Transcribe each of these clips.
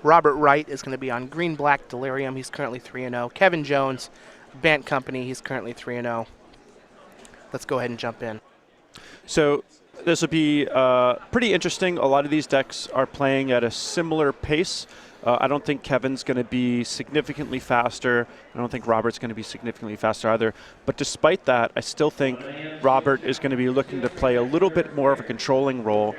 Robert Wright is going to be on green-black Delirium. He's currently 3-0. Kevin Jones, Bant Company, he's currently 3-0. Let's go ahead and jump in. So this will be pretty interesting. A lot of these decks are playing at a similar pace. I don't think Kevin's going to be significantly faster. I don't think Robert's going to be significantly faster either. But despite that, I still think Robert is going to be looking to play a little bit more of a controlling role.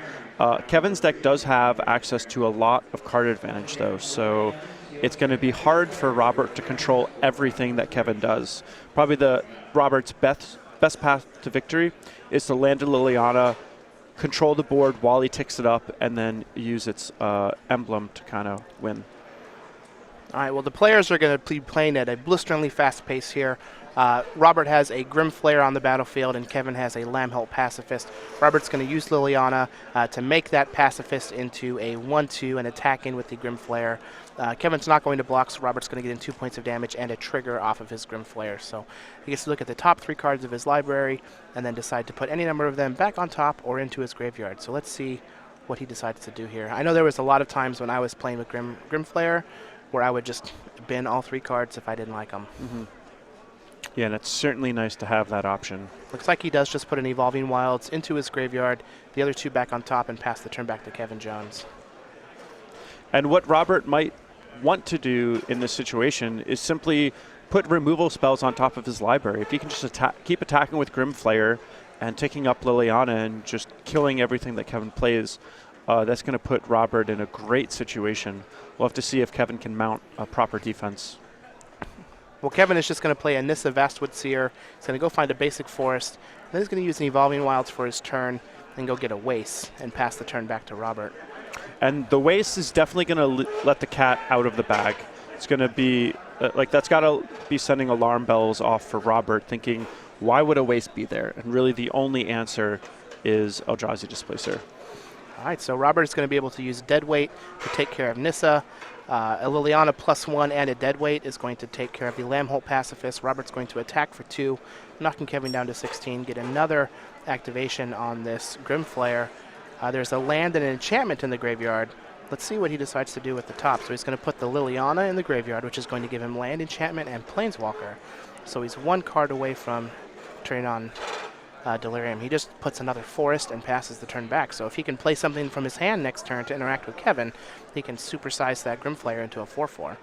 Kevin's deck does have access to a lot of card advantage, though, so it's going to be hard for Robert to control everything that Kevin does. Probably Robert's best path to victory is to land a Liliana, control the board while he ticks it up, and then use its emblem to kind of win. All right, well, the players are going to be playing at a blisteringly fast pace here. Robert has a Grim Flare on the battlefield, and Kevin has a Lambhilt Pacifist. Robert's going to use Liliana to make that Pacifist into a 1-2 and attack in with the Grim Flare. Kevin's not going to block, so Robert's going to get in 2 points of damage and a trigger off of his Grim Flare. So he gets to look at the top 3 cards of his library and then decide to put any number of them back on top or into his graveyard. So let's see what he decides to do here. I know there was a lot of times when I was playing with Grim Flare where I would just bin all 3 cards if I didn't like them. Mm-hmm. Yeah, and it's certainly nice to have that option. Looks like he does just put an Evolving Wilds into his graveyard, the other 2 back on top, and pass the turn back to Kevin Jones. And what Robert might want to do in this situation is simply put removal spells on top of his library. If he can just keep attacking with Grim Flare and taking up Liliana and just killing everything that Kevin plays, that's going to put Robert in a great situation. We'll have to see if Kevin can mount a proper defense. Well, Kevin is just going to play a Nissa Vastwood Seer. He's going to go find a basic forest. Then he's going to use an Evolving Wilds for his turn and go get a Waste and pass the turn back to Robert. And the Waste is definitely going to let the cat out of the bag. It's going to be, that's got to be sending alarm bells off for Robert, thinking, why would a Waste be there? And really the only answer is Eldrazi Displacer. All right, so Robert is going to be able to use Deadweight to take care of Nissa. A Liliana +1 and a Deadweight is going to take care of the Lambholt Pacifist. Robert's going to attack for 2, knocking Kevin down to 16, get another activation on this Grim Flare. There's a land and an enchantment in the graveyard. Let's see what he decides to do with the top. So he's going to put the Liliana in the graveyard, which is going to give him land, enchantment, and Planeswalker. So he's 1 card away from turning on Delirium. He just puts another forest and passes the turn back. So if he can play something from his hand next turn to interact with Kevin, he can supersize that Grim Flare into a 4/4.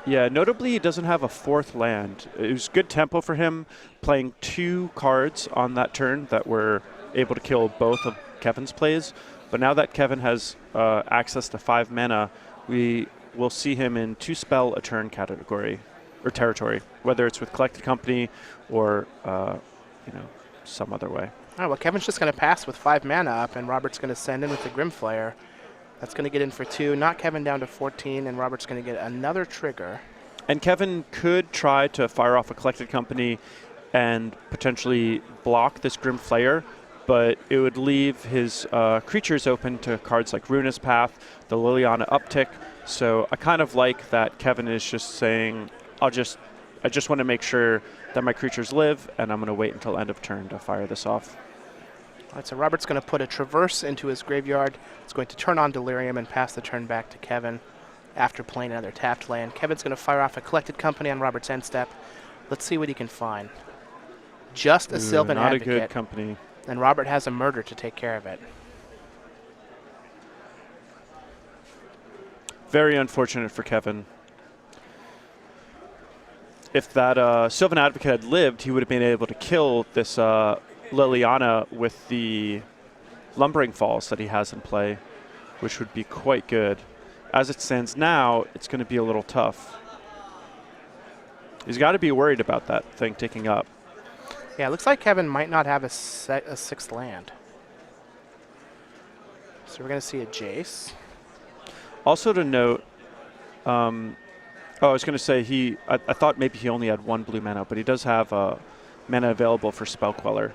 Yeah, notably he doesn't have a 4th land. It was good tempo for him, playing 2 cards on that turn that were able to kill both of Kevin's plays. But now that Kevin has access to 5 mana, we will see him in 2 spell a turn category or territory, whether it's with Collected Company or some other way. All right, well, Kevin's just going to pass with 5 mana up, and Robert's going to send in with the Grim Flare. That's going to get in for 2, knock Kevin down to 14, and Robert's going to get another trigger. And Kevin could try to fire off a Collected Company and potentially block this Grim Flare, but it would leave his creatures open to cards like Ruinous Path, the Liliana uptick. So I kind of like that Kevin is just saying, I just want to make sure that my creatures live, and I'm going to wait until end of turn to fire this off. All right, so Robert's going to put a Traverse into his graveyard. It's going to turn on Delirium and pass the turn back to Kevin after playing another tapped land. Kevin's going to fire off a Collected Company on Robert's end step. Let's see what he can find. Just a Sylvan Advocate. Not a good company. And Robert has a Murder to take care of it. Very unfortunate for Kevin. If that Sylvan Advocate had lived, he would have been able to kill this Liliana with the Lumbering Falls that he has in play, which would be quite good. As it stands now, it's going to be a little tough. He's got to be worried about that thing ticking up. Yeah, it looks like Kevin might not have a 6th land. So we're going to see a Jace. Also to note, I was going to say I thought maybe he only had 1 blue mana, but he does have mana available for Spell Queller.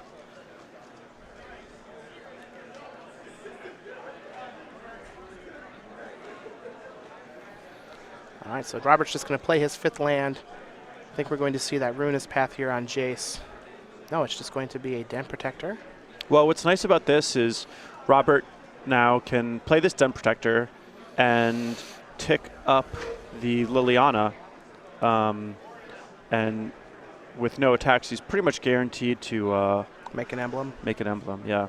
All right, so Robert's just going to play his 5th land. I think we're going to see that Ruinous Path here on Jace. No, it's just going to be a Den Protector. Well, what's nice about this is Robert now can play this Den Protector and tick up the Liliana, and with no attacks, he's pretty much guaranteed to Make an emblem. Make an emblem, yeah.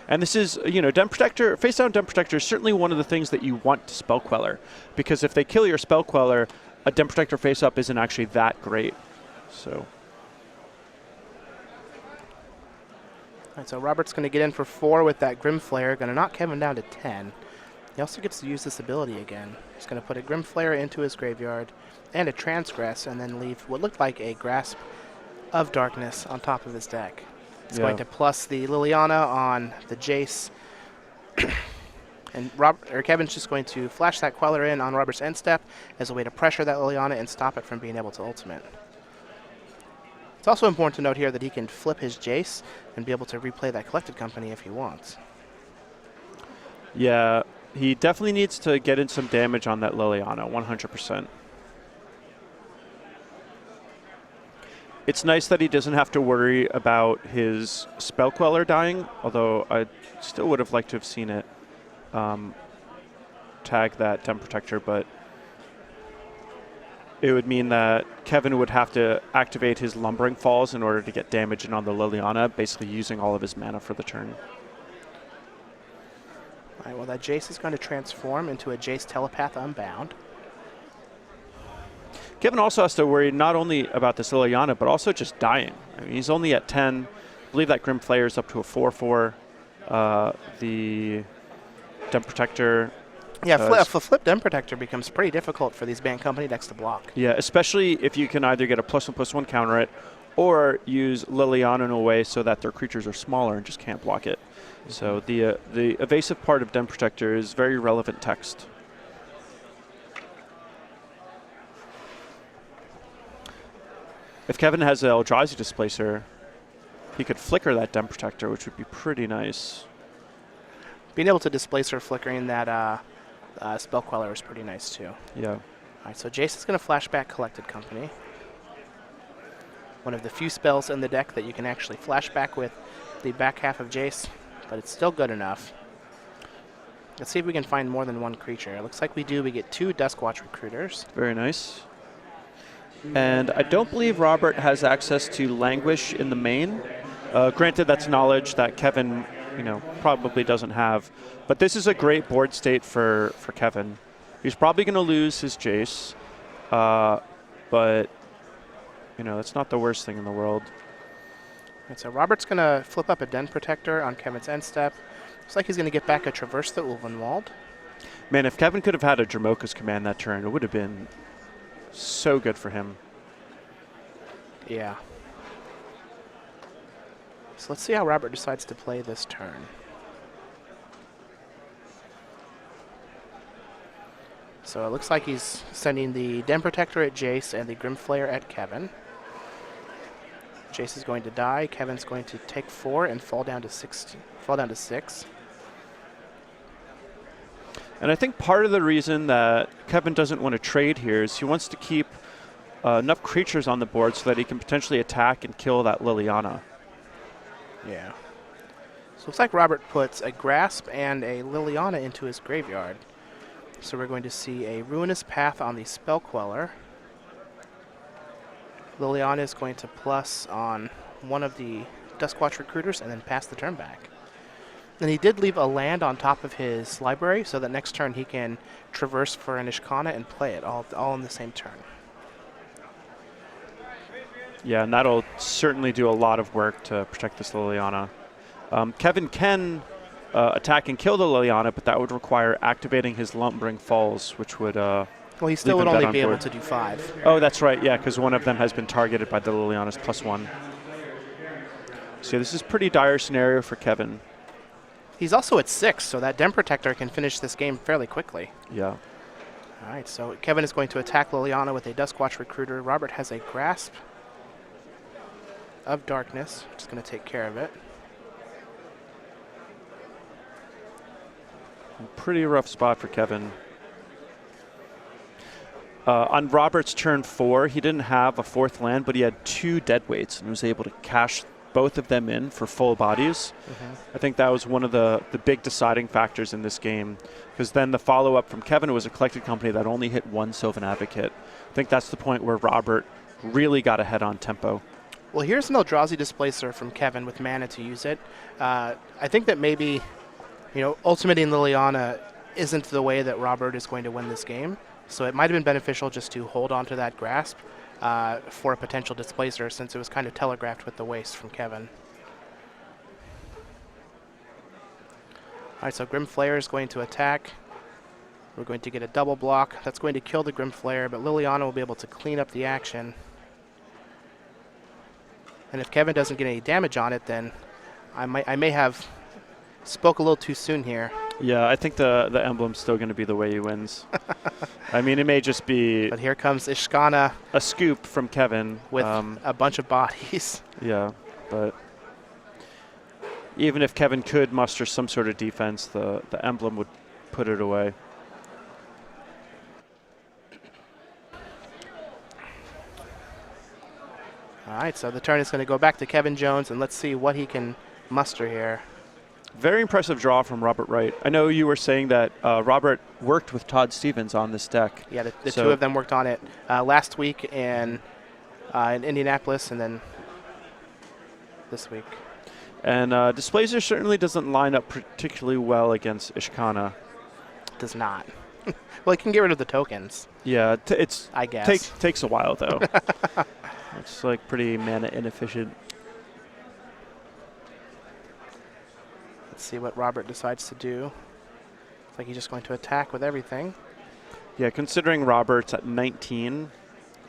And this is, Den Protector, face down Den Protector is certainly one of the things that you want to Spell Queller, because if they kill your Spell Queller, a Den Protector face up isn't actually that great. So. All right, so Robert's going to get in for 4 with that Grim Flare, going to knock Kevin down to 10. He also gets to use this ability again. He's going to put a Grim Flare into his graveyard and a Transgress, and then leave what looked like a Grasp of Darkness on top of his deck. He's going to plus the Liliana on the Jace. And Kevin's just going to flash that Queller in on Robert's end step as a way to pressure that Liliana and stop it from being able to ultimate. It's also important to note here that he can flip his Jace and be able to replay that Collected Company if he wants. Yeah, he definitely needs to get in some damage on that Liliana, 100%. It's nice that he doesn't have to worry about his Spell Queller dying, although I still would have liked to have seen it tag that Den Protector, but it would mean that Kevin would have to activate his Lumbering Falls in order to get damage in on the Liliana, basically using all of his mana for the turn. All right, well, that Jace is going to transform into a Jace Telepath Unbound. Kevin also has to worry not only about this Liliana, but also just dying. I mean, he's only at 10. I believe that Grim Flare is up to a 4/4. The Den Protector. Yeah, a flip Den Protector becomes pretty difficult for these Bant Company decks to block. Yeah, especially if you can either get a +1/+1 counter it, or use Liliana in a way so that their creatures are smaller and just can't block it. So the evasive part of Den Protector is very relevant text. If Kevin has an Eldrazi Displacer, he could flicker that Den Protector, which would be pretty nice. Being able to displace or flickering that Spell Queller is pretty nice too. Yeah. All right, so Jace is going to flashback Collected Company. One of the few spells in the deck that you can actually flashback with the back half of Jace, but it's still good enough. Let's see if we can find more than one creature. It looks like we do. We get 2 Duskwatch Recruiters. Very nice. And I don't believe Robert has access to Languish in the main. Granted, that's knowledge that Kevin, probably doesn't have. But this is a great board state for Kevin. He's probably going to lose his Jace, but that's not the worst thing in the world. And so Robert's going to flip up a Den Protector on Kevin's end step. Looks like he's going to get back a Traverse the Ulvenwald. Man, if Kevin could have had a Dromoka's Command that turn, it would have been so good for him. Yeah. So let's see how Robert decides to play this turn. So it looks like he's sending the Den Protector at Jace and the Grim Flare at Kevin. Jace is going to die. Kevin's going to take 4 and fall down to 6. And I think part of the reason that Kevin doesn't want to trade here is he wants to keep enough creatures on the board so that he can potentially attack and kill that Liliana. Yeah. So it looks like Robert puts a Grasp and a Liliana into his graveyard. So we're going to see a Ruinous Path on the Spell Queller. Liliana is going to plus on one of the Duskwatch Recruiters and then pass the turn back. And he did leave a land on top of his library so that next turn he can traverse for an Ishkana and play it all in the same turn. Yeah, and that'll certainly do a lot of work to protect this Liliana. Kevin can attack and kill the Liliana, but that would require activating his Lumbering Falls, which would well, he still would only be able to do 5. Oh, that's right, yeah, because one of them has been targeted by the Liliana's +1. So this is a pretty dire scenario for Kevin. He's also at 6, so that Den Protector can finish this game fairly quickly. Yeah. All right, so Kevin is going to attack Liliana with a Duskwatch Recruiter. Robert has a Grasp of Darkness, just going to take care of it. Pretty rough spot for Kevin. On Robert's turn 4, he didn't have a 4th land, but he had 2 Deadweights and was able to cash both of them in for full bodies. I think that was one of the big deciding factors in this game, because then the follow-up from Kevin was a collected company that only hit one Sylvan Advocate. I think that's the point where Robert really got ahead on tempo. Well, here's an Eldrazi Displacer from Kevin with mana to use it. I think that maybe, ultimating Liliana isn't the way that Robert is going to win this game. So it might have been beneficial just to hold on to that grasp for a potential Displacer, since it was kind of telegraphed with the waste from Kevin. All right, so Grim Flayer is going to attack. We're going to get a double block. That's going to kill the Grim Flayer, but Liliana will be able to clean up the action. And if Kevin doesn't get any damage on it, then I may have spoke a little too soon here. Yeah, I think the emblem's still going to be the way he wins. I mean, it may just be... But here comes Ishkana. A scoop from Kevin. With a bunch of bodies. Yeah, but even if Kevin could muster some sort of defense, the emblem would put it away. All right, so the turn is going to go back to Kevin Jones, and let's see what he can muster here. Very impressive draw from Robert Wright. I know you were saying that Robert worked with Todd Stevens on this deck. Yeah, the two of them worked on it last week in Indianapolis, and then this week. And Displacer certainly doesn't line up particularly well against Ishkana. Does not. Well, it can get rid of the tokens. Yeah, it's I guess. Takes a while, though. It's like pretty mana inefficient. Let's see what Robert decides to do. Looks like he's just going to attack with everything. Yeah, considering Robert's at 19.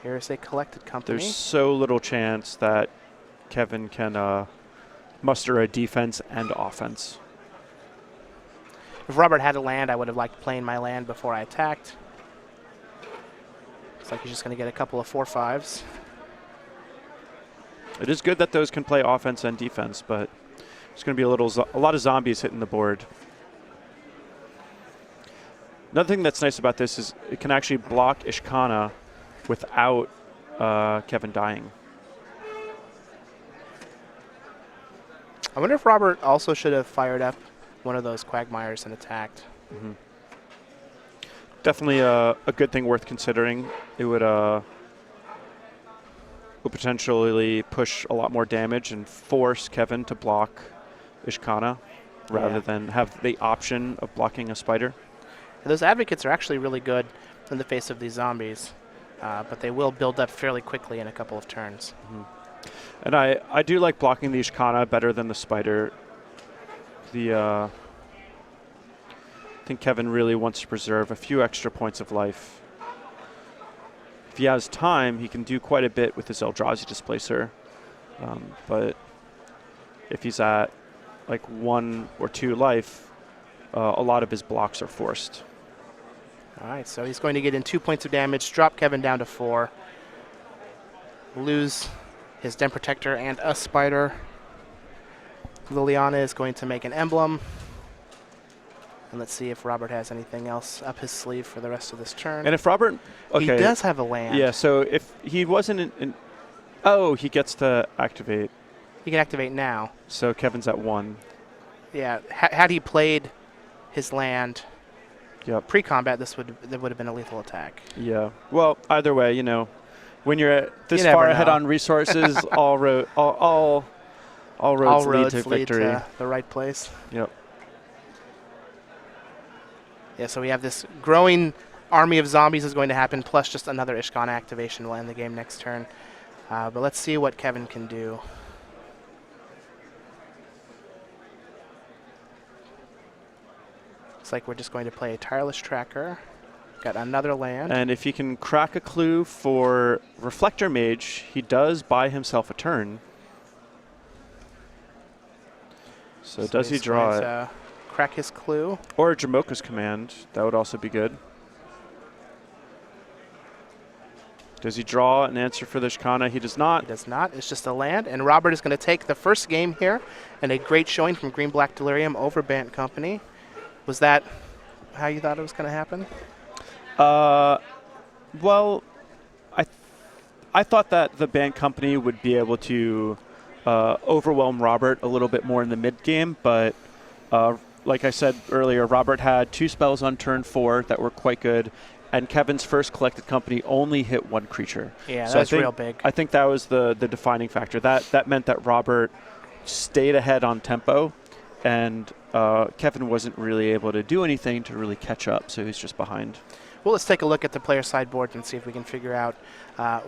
Here's a collected company. There's so little chance that Kevin can muster a defense and offense. If Robert had a land, I would have liked playing my land before I attacked. Looks like he's just going to get a couple of 4/5s. It is good that those can play offense and defense, but there's going to be a lot of zombies hitting the board. Another thing that's nice about this is it can actually block Ishkana without Kevin dying. I wonder if Robert also should have fired up one of those Quagmires and attacked. Mm-hmm. Definitely a good thing worth considering. It would potentially push a lot more damage and force Kevin to block Ishkana rather than have the option of blocking a spider. And those advocates are actually really good in the face of these zombies, but they will build up fairly quickly in a couple of turns. Mm-hmm. And I do like blocking the Ishkana better than the spider. I think Kevin really wants to preserve a few extra points of life. If he has time, he can do quite a bit with his Eldrazi Displacer. But if he's at like 1 or 2 life, a lot of his blocks are forced. All right, so he's going to get in 2 points of damage, drop Kevin down to 4, lose his Den Protector and a spider. Liliana is going to make an emblem. And let's see if Robert has anything else up his sleeve for the rest of this turn. And if Robert... Okay. He does have a land. Yeah, so if he wasn't oh, he gets to activate. He can activate now. So Kevin's at 1. Yeah, had he played his land pre-combat, that would have been a lethal attack. Yeah. Well, either way, when you're this far ahead on resources, all roads lead to victory. To the right place. Yep. Yeah, so we have this growing army of zombies is going to happen, plus just another Ishkana activation will end the game next turn. But let's see what Kevin can do. Looks like we're just going to play a Tireless Tracker. Got another land. And if he can crack a clue for Reflector Mage, he does buy himself a turn. So does he draw it? Crack his clue. Or Jamoka's Command. That would also be good. Does he draw an answer for the Ishkana? He does not. He does not. It's just a land. And Robert is going to take the first game here. And a great showing from Green-Black Delirium over Bant Company. Was that how you thought it was going to happen? Well, I thought that the Bant Company would be able to overwhelm Robert a little bit more in the mid game, but like I said earlier, Robert had 2 spells on turn 4 that were quite good, and Kevin's first collected company only hit 1 creature. Yeah, so that's real big. I think that was the defining factor. That meant that Robert stayed ahead on tempo, and Kevin wasn't really able to do anything to really catch up, so he's just behind. Well, let's take a look at the player sideboard and see if we can figure out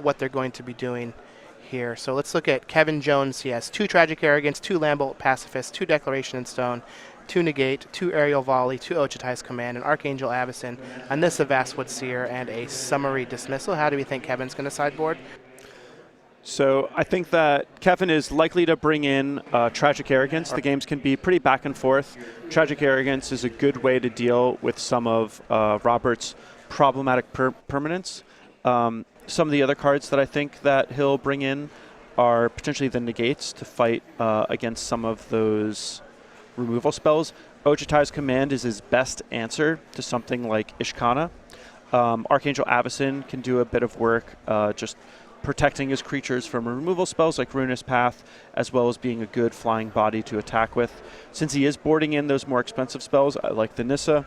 what they're going to be doing here. So let's look at Kevin Jones. He has 2 Tragic Arrogance, 2 Lambbolt Pacifist, 2 Declaration in Stone, 2 Negate, 2 Aerial Volley, 2 Ochitai's Command, an Archangel Avacyn, a Nissa Vastwood Seer, and a Summary Dismissal. How do we think Kevin's going to sideboard? So I think that Kevin is likely to bring in Tragic Arrogance. The games can be pretty back and forth. Tragic Arrogance is a good way to deal with some of Robert's problematic permanents. Some of the other cards that I think that he'll bring in are potentially the Negates to fight against some of those removal spells. Ochitai's Command is his best answer to something like Ishkana. Archangel Avacyn can do a bit of work just protecting his creatures from removal spells like Ruinous Path, as well as being a good flying body to attack with. Since he is boarding in those more expensive spells, I like the Nissa.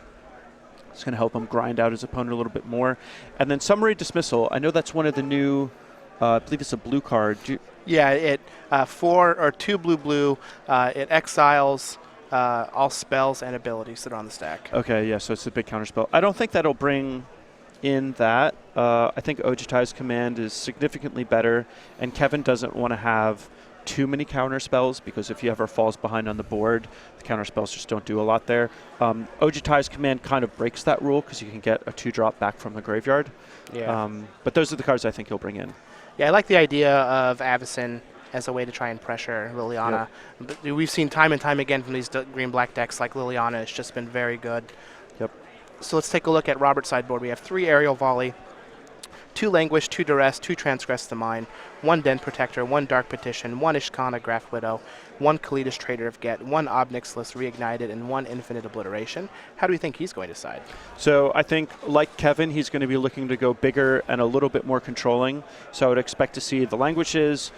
It's going to help him grind out his opponent a little bit more. And then Summary Dismissal, I know that's one of the new, I believe it's a blue card. Yeah, it 4 or 2 blue. It exiles all spells and abilities that are on the stack. Okay, yeah, so it's a big counterspell. I don't think that'll bring in that. I think Ochitai's Command is significantly better, and Kevin doesn't want to have too many counter spells, because if he ever falls behind on the board, the counter spells just don't do a lot there. Ochitai's Command kind of breaks that rule, because you can get a 2-drop back from the graveyard. Yeah. But those are the cards I think he'll bring in. Yeah, I like the idea of Avacyn as a way to try and pressure Liliana. Yep. But we've seen time and time again from these green-black decks, like Liliana, it's just been very good. Yep. So let's take a look at Robert's sideboard. We have 3 Aerial Volley, 2 Languish, 2 Duress, 2 Transgress the Mind, 1 Den Protector, 1 Dark Petition, 1 Ishkana Graph Widow, 1 Kalida's Trader of Get, 1 Obnixilus Reignited, and 1 Infinite Obliteration. How do we think he's going to side? So I think, like Kevin, he's going to be looking to go bigger and a little bit more controlling. So I would expect to see the Languishes,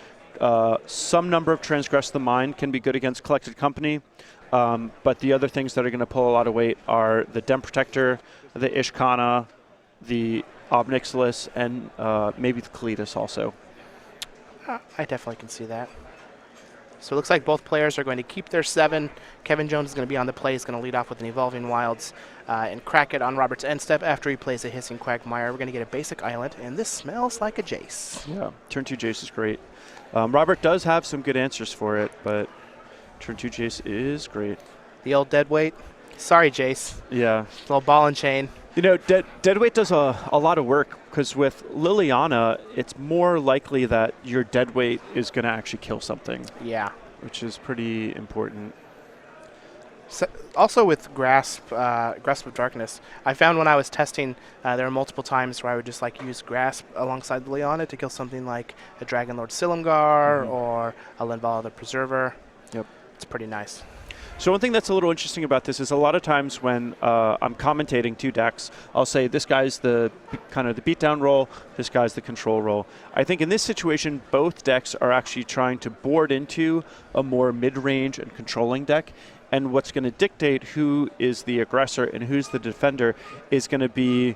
some number of Transgress the Mind can be good against Collected Company. But the other things that are going to pull a lot of weight are the Den Protector, the Ishkana, the Obnixilus, and maybe the Kalidas also. I definitely can see that. So it looks like both players are going to keep their 7. Kevin Jones is going to be on the play. He's going to lead off with an Evolving Wilds and crack it on Robert's end step after he plays a Hissing Quagmire. We're going to get a basic island, and this smells like a Jace. Yeah, turn 2 Jace is great. Robert does have some good answers for it, but turn 2 Jace is great. The old deadweight. Sorry, Jace. Yeah. Little ball and chain. You know, deadweight does a lot of work, because with Liliana, it's more likely that your deadweight is going to actually kill something. Yeah. Which is pretty important. So also with Grasp of Darkness, I found when I was testing, there were multiple times where I would just like use Grasp alongside Liliana to kill something like a Dragon Lord Silumgar or a Linvala the Preserver. Yep. It's pretty nice. So one thing that's a little interesting about this is a lot of times when I'm commentating 2 decks, I'll say this guy's the kind of the beatdown role, this guy's the control role. I think in this situation, both decks are actually trying to board into a more mid-range and controlling deck. And what's going to dictate who is the aggressor and who's the defender is going to be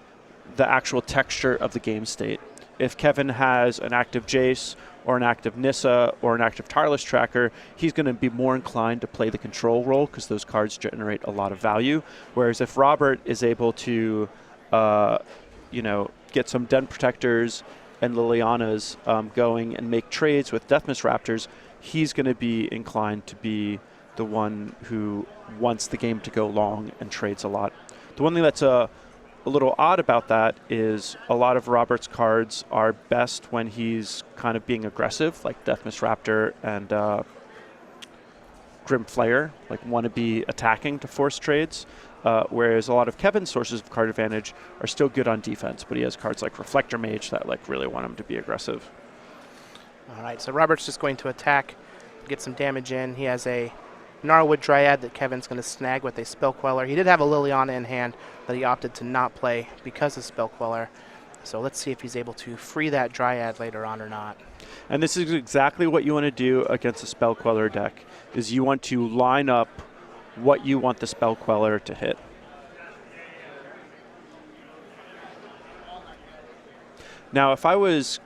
the actual texture of the game state. If Kevin has an active Jace or an active Nissa or an active Tireless Tracker, he's going to be more inclined to play the control role, because those cards generate a lot of value. Whereas if Robert is able to, get some Den Protectors and Lilianas going and make trades with Deathmist Raptors, he's going to be inclined to be the one who wants the game to go long and trades a lot. The one thing that's a little odd about that is a lot of Robert's cards are best when he's kind of being aggressive, like Deathmist Raptor and Grim Flayer, like want to be attacking to force trades, whereas a lot of Kevin's sources of card advantage are still good on defense, but he has cards like Reflector Mage that like really want him to be aggressive. All right, so Robert's just going to attack, get some damage in. He has a Gnarlwood Dryad that Kevin's going to snag with a Spell Queller. He did have a Liliana in hand, but he opted to not play because of Spell Queller. So let's see if he's able to free that Dryad later on or not. And this is exactly what you want to do against a Spell Queller deck, is you want to line up what you want the Spell Queller to hit. Now, if I was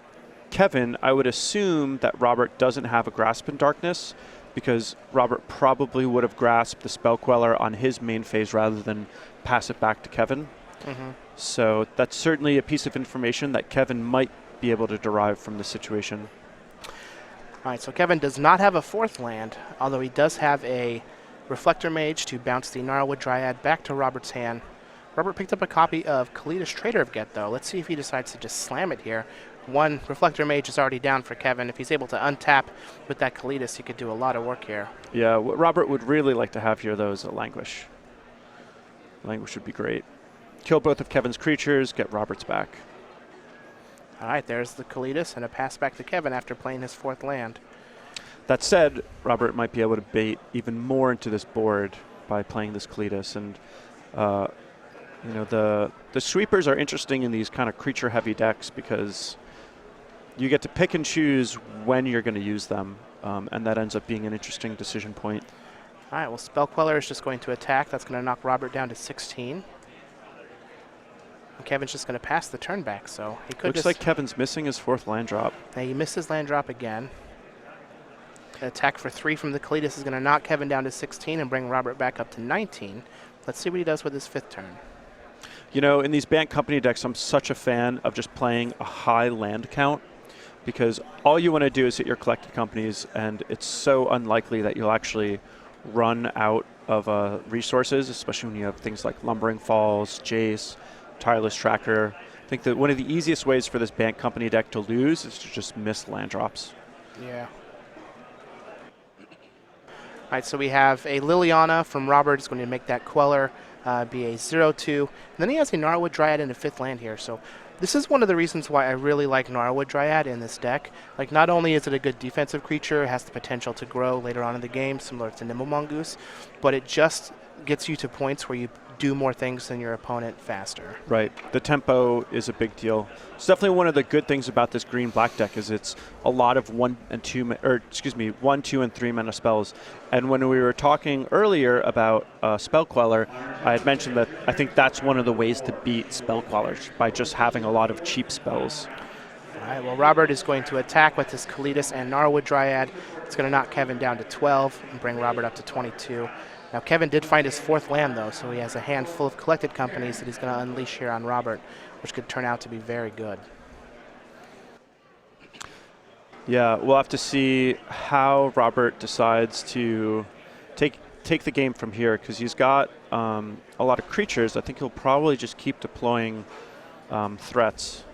Kevin, I would assume that Robert doesn't have a Grasp in Darkness, because Robert probably would have grasped the Spell Queller on his main phase rather than pass it back to Kevin. So that's certainly a piece of information that Kevin might be able to derive from the situation. All right, so Kevin does not have a 4th land, although he does have a Reflector Mage to bounce the Gnarlwood Dryad back to Robert's hand. Robert picked up a copy of Kalida's Trader of Get, though. Let's see if he decides to just slam it here. One Reflector Mage is already down for Kevin. If he's able to untap with that Kalidas, he could do a lot of work here. Yeah, what Robert would really like to have here, though, is a Languish. Languish would be great. Kill both of Kevin's creatures, get Robert's back. All right, there's the Kalidas and a pass back to Kevin after playing his 4th land. That said, Robert might be able to bait even more into this board by playing this Kalidas. And, you know, the sweepers are interesting in these kind of creature-heavy decks because you get to pick and choose when you're going to use them, and that ends up being an interesting decision point. All right, well, Spell Queller is just going to attack. That's going to knock Robert down to 16. And Kevin's just going to pass the turn back, so he could Looks like Kevin's missing his 4th land drop. Now he missed his land drop again. An attack for 3 from the Kalidas is going to knock Kevin down to 16 and bring Robert back up to 19. Let's see what he does with his 5th turn. You know, in these Bant Company decks, I'm such a fan of just playing a high land count, because all you want to do is hit your collected companies, and it's so unlikely that you'll actually run out of resources, especially when you have things like Lumbering Falls, Jace, Tireless Tracker. I think that one of the easiest ways for this Bant Company deck to lose is to just miss land drops. Yeah. All right, so we have a Liliana from Robert. It's going to make that Queller be a 0/2. And then he has a Gnarlwood Dryad in a 5th land here. So this is one of the reasons why I really like Gnarlwood Dryad in this deck. Like, not only is it a good defensive creature, it has the potential to grow later on in the game, similar to Nimble Mongoose, but it just gets you to points where you do more things than your opponent faster. Right. The tempo is a big deal. It's definitely one of the good things about this green-black deck is it's a lot of 1 and 2, 1, 2, and 3 mana spells. And when we were talking earlier about Spell Queller, I had mentioned that I think that's one of the ways to beat Spell Quellers, by just having a lot of cheap spells. All right, well, Robert is going to attack with his Kalidas and Gnarlwood Dryad. It's going to knock Kevin down to 12 and bring Robert up to 22. Now, Kevin did find his 4th land, though, so he has a handful of collected companies that he's going to unleash here on Robert, which could turn out to be very good. Yeah, we'll have to see how Robert decides to take the game from here, because he's got a lot of creatures. I think he'll probably just keep deploying threats,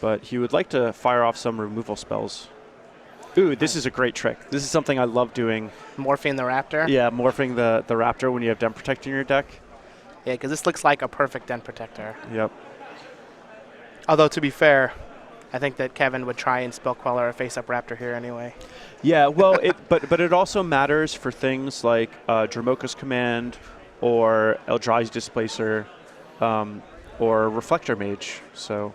but he would like to fire off some removal spells. Ooh, this is a great trick. This is something I love doing. Morphing the Raptor? Yeah, morphing the Raptor when you have Den Protector in your deck. Yeah, because this looks like a perfect Den Protector. Yep. Although, to be fair, I think that Kevin would try and Spell Queller a face-up Raptor here anyway. Yeah, well, but it also matters for things like Dramoka's Command or Eldrazi Displacer or Reflector Mage. So.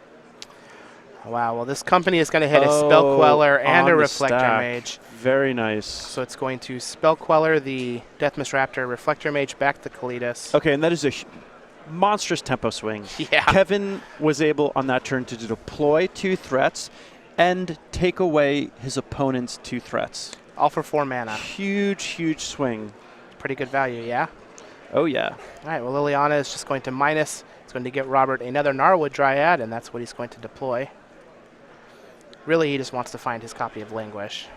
Wow, well, this company is going to hit a Spell Queller and a Reflector Mage. Very nice. So it's going to Spell Queller the Deathmiss Raptor, Reflector Mage back to Kalidas. Okay, and that is a monstrous tempo swing. Yeah. Kevin was able on that turn to deploy 2 threats and take away his opponent's 2 threats. All for 4 mana. Huge, huge swing. Pretty good value, yeah? Oh, yeah. All right, well, Liliana is just going to minus. It's going to get Robert another Gnarlwood Dryad, and that's what he's going to deploy. Really, he just wants to find his copy of Languish.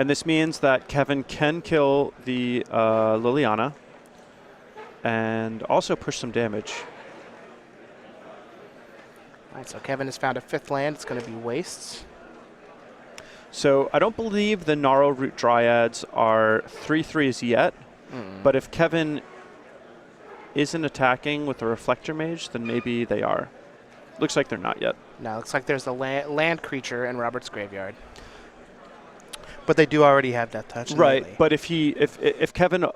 And this means that Kevin can kill the Liliana and also push some damage. All right, so Kevin has found a 5th land. It's going to be Wastes. So I don't believe the Gnarl Root Dryads are 3/3s yet, but if Kevin isn't attacking with a Reflector Mage, then maybe they are. Looks like they're not yet. No, looks like there's a land creature in Robert's graveyard. But they do already have that touch. Right, lately. but if Kevin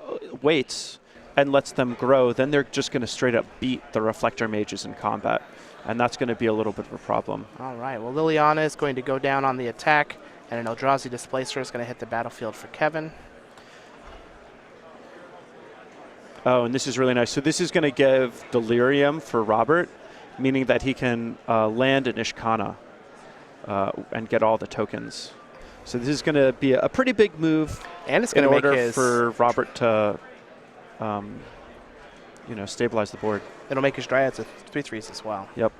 waits and lets them grow, then they're just going to straight up beat the Reflector Mages in combat. and that's going to be a little bit of a problem. All right, well, Liliana is going to go down on the attack, and an Eldrazi Displacer is going to hit the battlefield for Kevin. Oh, and this is really nice. So this is going to give Delirium for Robert, meaning that he can land an Ishkana and get all the tokens. So this is going to be a pretty big move, and it's going to make his for Robert to, stabilize the board. It'll make his Dryads a 3/3s as well. Yep.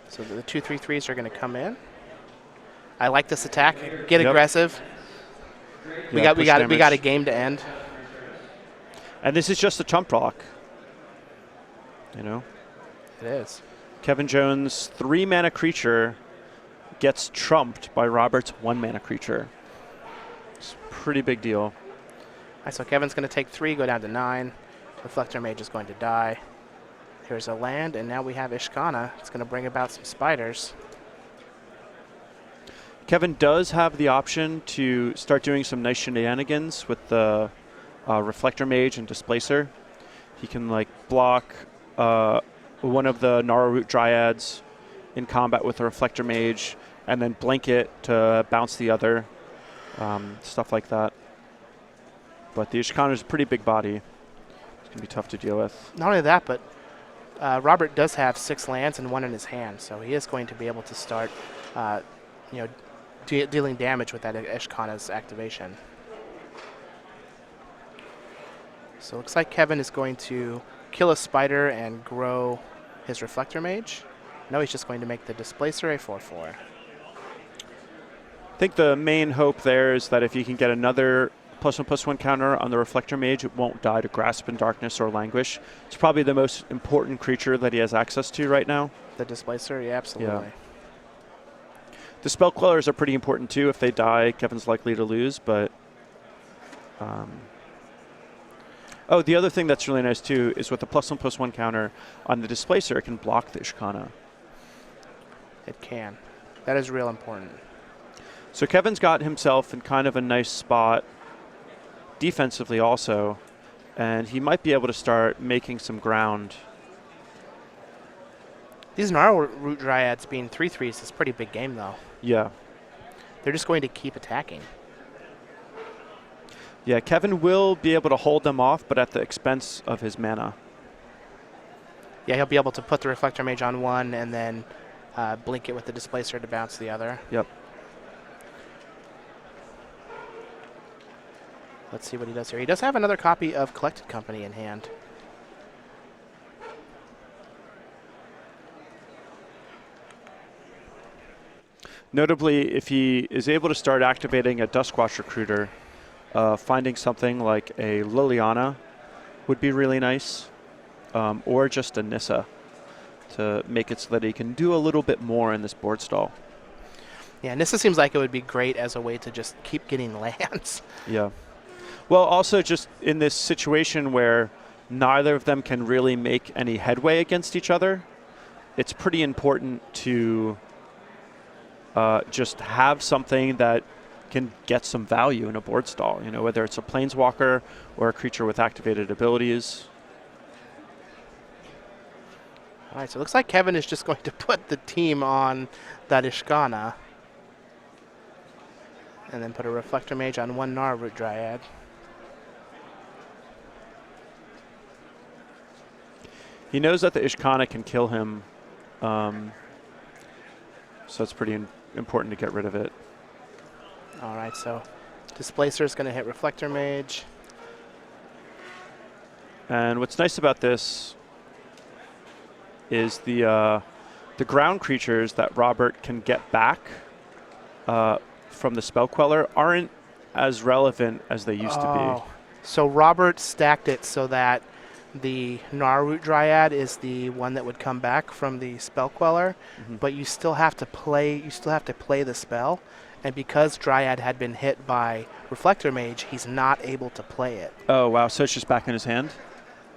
So the 2 3/3s are going to come in. I like this attack. Get aggressive. We got a game to end. And this is just a chump block. You know. It is. Kevin Jones' 3-mana creature gets trumped by Robert's 1-mana creature. It's a pretty big deal. All right, so Kevin's going to take 3, go down to 9. Reflector Mage is going to die. Here's a land, and now we have Ishkana. It's going to bring about some spiders. Kevin does have the option to start doing some nice shenanigans with the Reflector Mage and Displacer. He can block one of the Gnarl Root Dryads in combat with the Reflector Mage, and then blanket to bounce the other, stuff like that. But the Ishkana is a pretty big body. It's going to be tough to deal with. Not only that, but Robert does have 6 lands and 1 in his hand, so he is going to be able to start, dealing damage with that Ishkana's activation. So it looks like Kevin is going to kill a spider and grow his Reflector Mage. No, he's just going to make the Displacer a 4/4. I think the main hope there is that if you can get another +1/+1 counter on the Reflector Mage, it won't die to Grasp in Darkness or Languish. It's probably the most important creature that he has access to right now. The Displacer, yeah, absolutely. Yeah. The Spell Quellers are pretty important too. If they die, Kevin's likely to lose, but... Oh, the other thing that's really nice too is with the +1/+1 counter on the Displacer, it can block the Ishkana. It can. That is real important. So Kevin's got himself in kind of a nice spot defensively also, and he might be able to start making some ground. These Gnarl Root Dryads being 3/3s is a pretty big game, though. Yeah. They're just going to keep attacking. Yeah, Kevin will be able to hold them off, but at the expense of his mana. Yeah, he'll be able to put the Reflector Mage on one and then blink it with the Displacer to bounce the other. Yep. Let's see what he does here. He does have another copy of Collected Company in hand. Notably, if he is able to start activating a Duskwatch Recruiter, finding something like a Liliana would be really nice, or just a Nissa to make it so that he can do a little bit more in this board stall. Yeah, Nissa seems like it would be great as a way to just keep getting lands. Yeah. Well, also just in this situation where neither of them can really make any headway against each other, it's pretty important to just have something that can get some value in a board stall, whether it's a Planeswalker or a creature with activated abilities. All right, so it looks like Kevin is just going to put the team on that Ishkana and then put a Reflector Mage on one Gnarl Root Dryad. He knows that the Ishkana can kill him, so it's pretty important to get rid of it. All right, so Displacer is going to hit Reflector Mage. And what's nice about this is the ground creatures that Robert can get back from the Spell Queller aren't as relevant as they used to be. So Robert stacked it so that the Gnarl Root Dryad is the one that would come back from the Spell Queller, but you still have to play the spell, and because Dryad had been hit by Reflector Mage, he's not able to play it. Oh wow, so it's just back in his hand?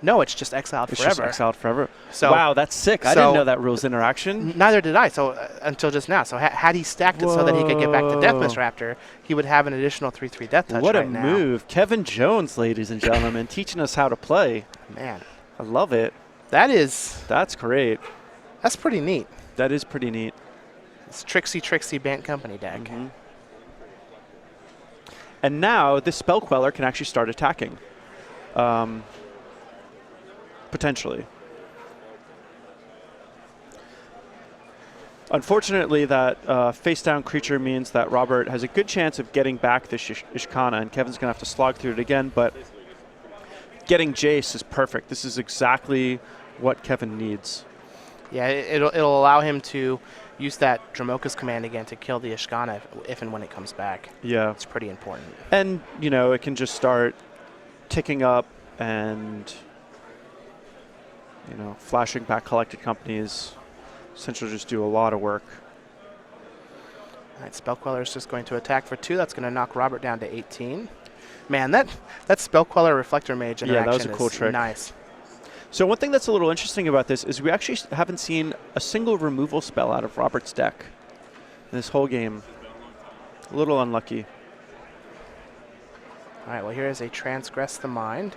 No, it's just exiled It's forever. just exiled forever. So, wow, that's sick. I didn't know that rules interaction. Neither did I. So until just now. So had he stacked it so that he could get back to Deathmiss Raptor, he would have an additional 3/3 Death Touch What right a now. move. Kevin Jones, ladies and gentlemen, teaching us how to play. Man. I love it. That's great. That's pretty neat. That is pretty neat. It's Trixie Bant Company deck. Mm-hmm. And now this Spell Queller can actually start attacking. Potentially. Unfortunately, that face-down creature means that Robert has a good chance of getting back this Ishkana, and Kevin's going to have to slog through it again, but getting Jace is perfect. This is exactly what Kevin needs. Yeah, it'll allow him to use that Dramoka's command again to kill the Ishkana if and when it comes back. Yeah. It's pretty important. And, you know, it can just start ticking up and, you know, flashing back collected companies. Essentially just do a lot of work. All right, Spell Queller is just going to attack for 2. That's going to knock Robert down to 18. Man, that Spell Queller Reflector Mage interaction that was a cool trick. Nice. So one thing that's a little interesting about this is we actually haven't seen a single removal spell out of Robert's deck in this whole game. A little unlucky. All right, well, here is a Transgress the Mind.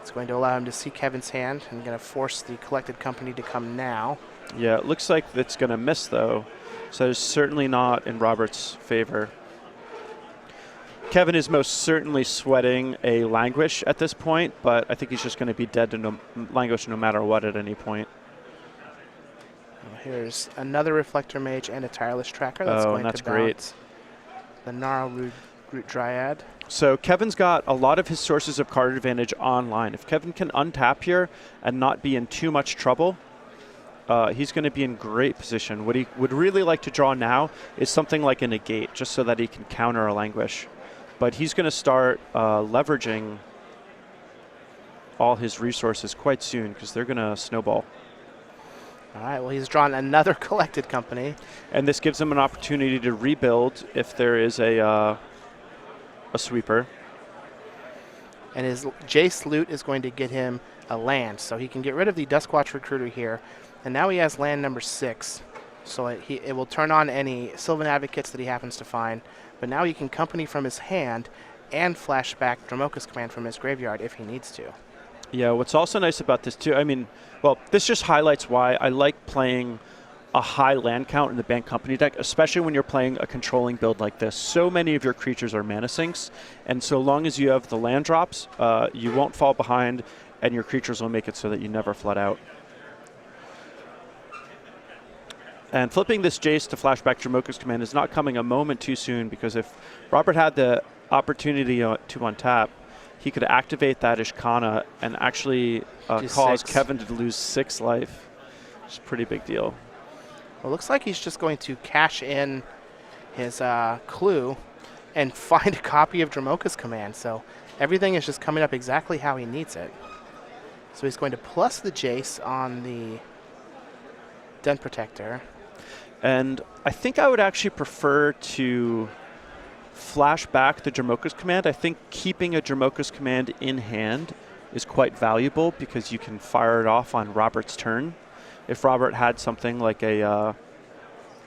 It's going to allow him to see Kevin's hand and going to force the collected company to come now. Yeah, it looks like it's going to miss, though. So it's certainly not in Robert's favor. Kevin is most certainly sweating a Languish at this point, but I think he's just going to be dead to Languish no matter what at any point. Well, here's another Reflector Mage and a Tireless Tracker. That's going that's to great. bounce the Gnarl Root Dryad. So Kevin's got a lot of his sources of card advantage online. If Kevin can untap here and not be in too much trouble, he's going to be in great position. What he would really like to draw now is something like a Negate, just so that he can counter a Languish. But he's going to start leveraging all his resources quite soon because they're going to snowball. All right, well, he's drawn another collected company. And this gives him an opportunity to rebuild if there is a sweeper. And his Jace loot is going to get him a land, so he can get rid of the Duskwatch Recruiter here. And now he has land number 6, so it will turn on any Sylvan Advocates that he happens to find. But now he can company from his hand and flash back Dramoka's command from his graveyard if he needs to. Yeah, what's also nice about this too, I mean, well, this just highlights why I like playing a high land count in the Bant Company deck, especially when you're playing a controlling build like this. So many of your creatures are mana sinks, and so long as you have the land drops, you won't fall behind, and your creatures will make it so that you never flood out. And flipping this Jace to flashback Dramoka's command is not coming a moment too soon, because if Robert had the opportunity to untap, he could activate that Ishkana and actually cause 6. Kevin to lose 6 life. It's a pretty big deal. Well, looks like he's just going to cash in his clue and find a copy of Dramoka's command. So everything is just coming up exactly how he needs it. So he's going to plus the Jace on the Den Protector. And I think I would actually prefer to flash back the Dramoka's command. I think keeping a Dramoka's command in hand is quite valuable because you can fire it off on Robert's turn. If Robert had something like a,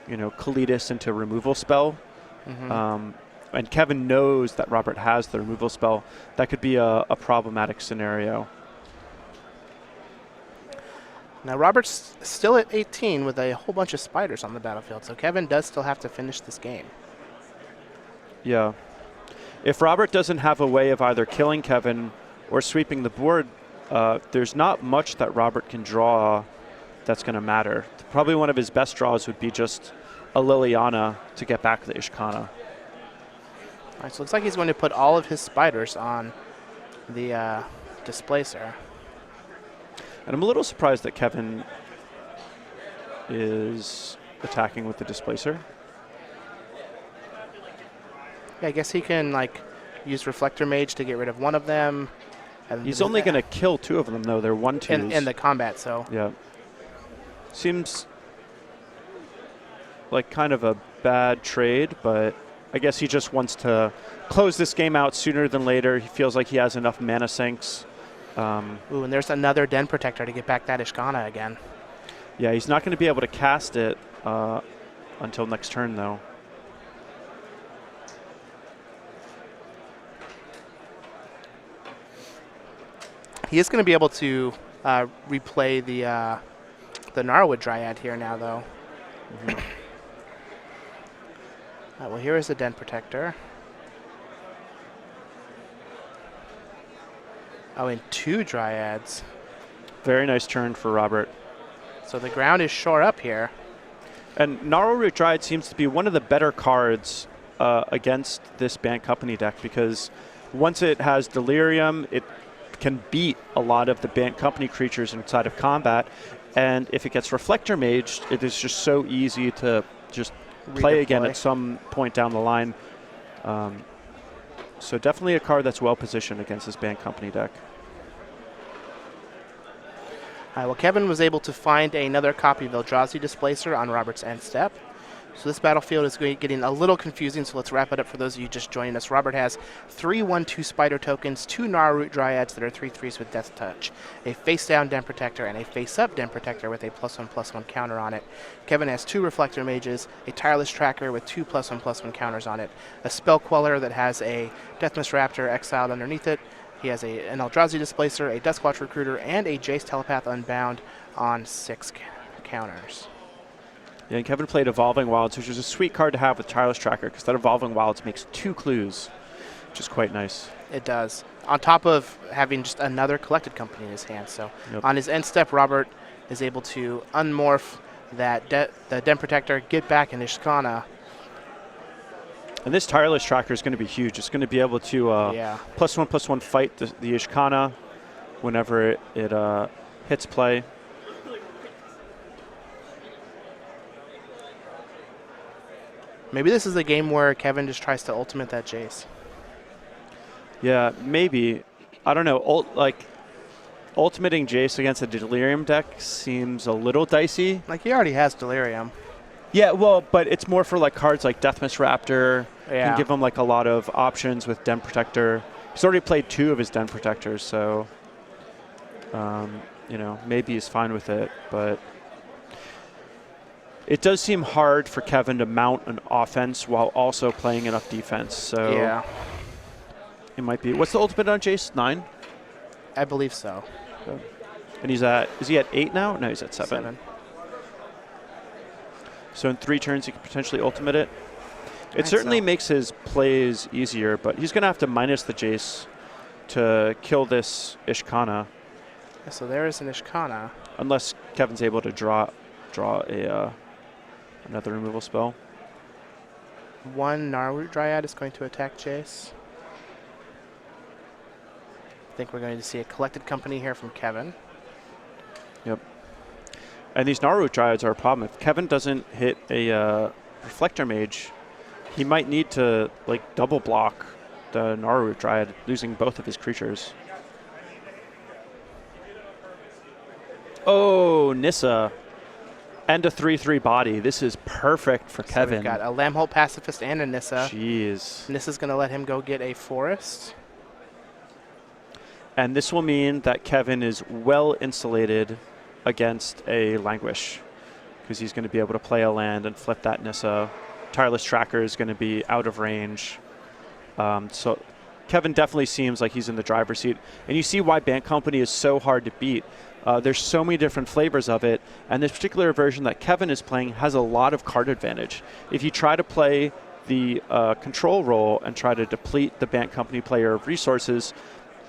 Kalidas into removal spell, and Kevin knows that Robert has the removal spell, that could be a problematic scenario. Now, Robert's still at 18 with a whole bunch of spiders on the battlefield, so Kevin does still have to finish this game. Yeah. If Robert doesn't have a way of either killing Kevin or sweeping the board, there's not much that Robert can draw that's going to matter. Probably one of his best draws would be just a Liliana to get back the Ishkana. All right, so it looks like he's going to put all of his spiders on the Displacer. And I'm a little surprised that Kevin is attacking with the Displacer. Yeah, I guess he can use Reflector Mage to get rid of one of them. And he's only going to kill 2 of them, though. They're 1/2s. In the combat, so. Yeah. Seems like kind of a bad trade, but I guess he just wants to close this game out sooner than later. He feels like he has enough mana sinks Ooh, and there's another Den Protector to get back that Ishkana again. Yeah, he's not going to be able to cast it until next turn, though. He is going to be able to replay the Gnarlwood Dryad here now, though. Mm-hmm. All right, well, here is the Den Protector. Oh, and 2 Dryads. Very nice turn for Robert. So the ground is shore up here. And Gnarlroot Dryad seems to be one of the better cards against this Bant Company deck, because once it has Delirium, it can beat a lot of the Bant Company creatures inside of combat. And if it gets Reflector Maged, it is just so easy to just play again at some point down the line. So definitely a card that's well positioned against this Bant Company deck. All right, well, Kevin was able to find another copy of Eldrazi Displacer on Robert's end step. So this battlefield is getting a little confusing, so let's wrap it up for those of you just joining us. Robert has 3 1/2 Spider tokens, 2 Gnarlroot Dryads that are 3/3s with Death Touch, a face-down Den Protector, and a face-up Den Protector with a +1/+1 counter on it. Kevin has 2 Reflector Mages, a Tireless Tracker with 2 +1/+1 counters on it, a Spell Queller that has a Deathmist Raptor exiled underneath it. He has an Eldrazi Displacer, a Duskwatch Recruiter, and a Jace Telepath Unbound on 6 counters. Yeah, and Kevin played Evolving Wilds, which is a sweet card to have with Tireless Tracker, because that Evolving Wilds makes 2 clues, which is quite nice. It does. On top of having just another Collected Company in his hand. So on his end step, Robert is able to unmorph the Den Protector, get back in Ishkana. And this Tireless Tracker is going to be huge. It's going to be able to +1/+1 fight the Ishkana whenever it hits play. Maybe this is a game where Kevin just tries to ultimate that Jace. Yeah, maybe. I don't know. Ultimating Jace against a Delirium deck seems a little dicey. Like, he already has Delirium. Yeah, well, but it's more for like cards like Deathmist Raptor. Yeah. Can give him like a lot of options with Den Protector. He's already played 2 of his Den Protectors, so maybe he's fine with it. But it does seem hard for Kevin to mount an offense while also playing enough defense. So yeah, it might be. What's the ultimate on Jace? 9? I believe so. And is he at 8 now? No, he's at 7. So in 3 turns, he could potentially ultimate it. It certainly makes his plays easier, but he's going to have to minus the Jace to kill this Ishkana. Yeah, so there is an Ishkana. Unless Kevin's able to draw another removal spell. 1 Gnarlroot Dryad is going to attack Jace. I think we're going to see a Collected Company here from Kevin. Yep. And these Gnarlroot Dryads are a problem. If Kevin doesn't hit a Reflector Mage, he might need to like double block the Gnarlroot Dryad, losing both of his creatures. Oh, Nissa. And a 3/3 body. This is perfect for Kevin. We've got a Lambholt Pacifist and a Nissa. Jeez. Nissa's going to let him go get a Forest. And this will mean that Kevin is well insulated against a Languish, because he's going to be able to play a land and flip that Nissa. Tireless Tracker is going to be out of range. So Kevin definitely seems like he's in the driver's seat. And you see why Bant Company is so hard to beat. There's so many different flavors of it, and this particular version that Kevin is playing has a lot of card advantage. If you try to play the control role and try to deplete the Bant Company player of resources,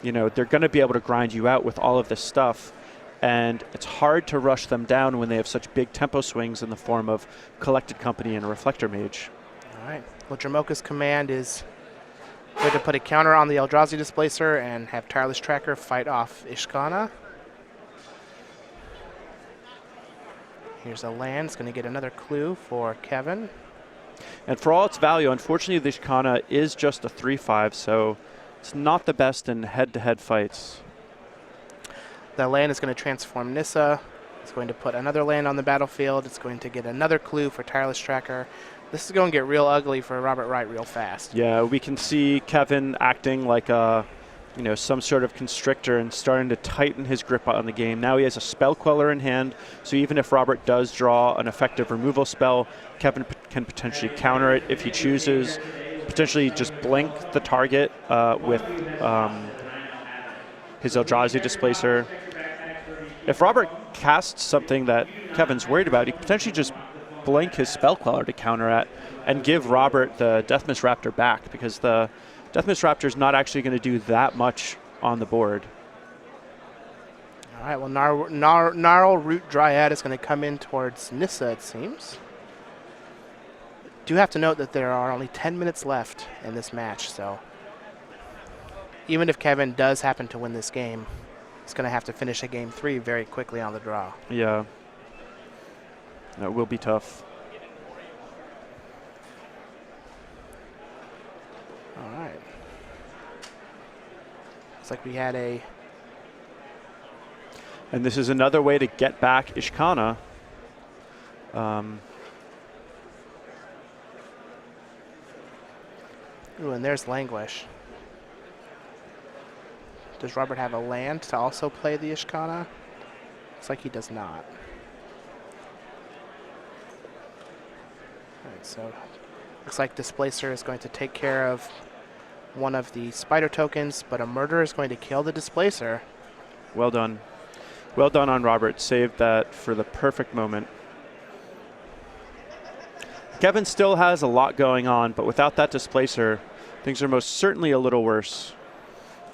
they're going to be able to grind you out with all of this stuff, and it's hard to rush them down when they have such big tempo swings in the form of Collected Company and a Reflector Mage. All right. Well, Dramoka's command is going to put a counter on the Eldrazi Displacer and have Tireless Tracker fight off Ishkana. Here's a land. It's going to get another clue for Kevin. And for all its value, unfortunately, the Ishkana is just a 3/5, so it's not the best in head-to-head fights. The land is going to transform Nissa. It's going to put another land on the battlefield. It's going to get another clue for Tireless Tracker. This is going to get real ugly for Robert Wright real fast. Yeah, we can see Kevin acting like a some sort of constrictor and starting to tighten his grip on the game. Now he has a spell queller in hand, so even if Robert does draw an effective removal spell, Kevin can potentially counter it if he chooses, potentially just blink the target with his Eldrazi Displacer. If Robert casts something that Kevin's worried about, he could potentially just blink his spell queller to counter it and give Robert the Deathmist Raptor back, because the Deathmist Raptor is not actually going to do that much on the board. All right, well, Gnarl Root Dryad is going to come in towards Nissa, it seems. Do have to note that there are only 10 minutes left in this match, so even if Kevin does happen to win this game, he's going to have to finish a game 3 very quickly on the draw. Yeah. That will be tough. All right. Looks like we had a... And this is another way to get back Ishkana. Ooh, and there's Languish. Does Robert have a land to also play the Ishkana? Looks like he does not. All right, so looks like Displacer is going to take care of one of the spider tokens, but a murder is going to kill the Displacer. Well done. Well done on Robert. Saved that for the perfect moment. Kevin still has a lot going on, but without that Displacer, things are most certainly a little worse.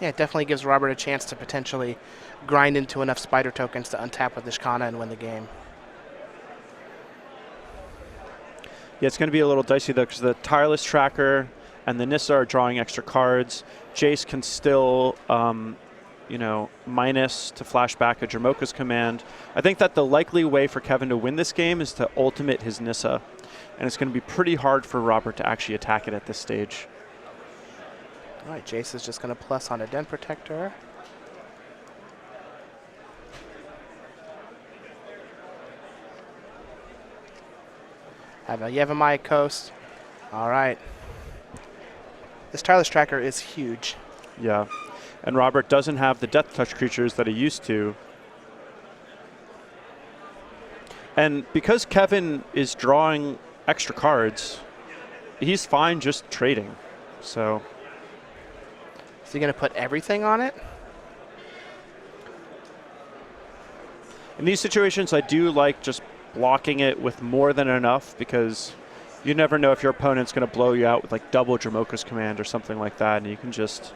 Yeah, it definitely gives Robert a chance to potentially grind into enough spider tokens to untap with Ishkana and win the game. Yeah, it's going to be a little dicey, though, because the Tireless Tracker and the Nissa are drawing extra cards. Jace can still, minus to flash back a Jamoka's command. I think that the likely way for Kevin to win this game is to ultimate his Nissa. And it's going to be pretty hard for Robert to actually attack it at this stage. All right, Jace is just going to plus on a Den Protector. Have a Yevamaya Coast. All right. This Tireless Tracker is huge. Yeah. And Robert doesn't have the Death Touch creatures that he used to. And because Kevin is drawing extra cards, he's fine just trading. So is he going to put everything on it? In these situations, I do like just blocking it with more than enough, because you never know if your opponent's going to blow you out with like double Jamoka's command or something like that, and you can just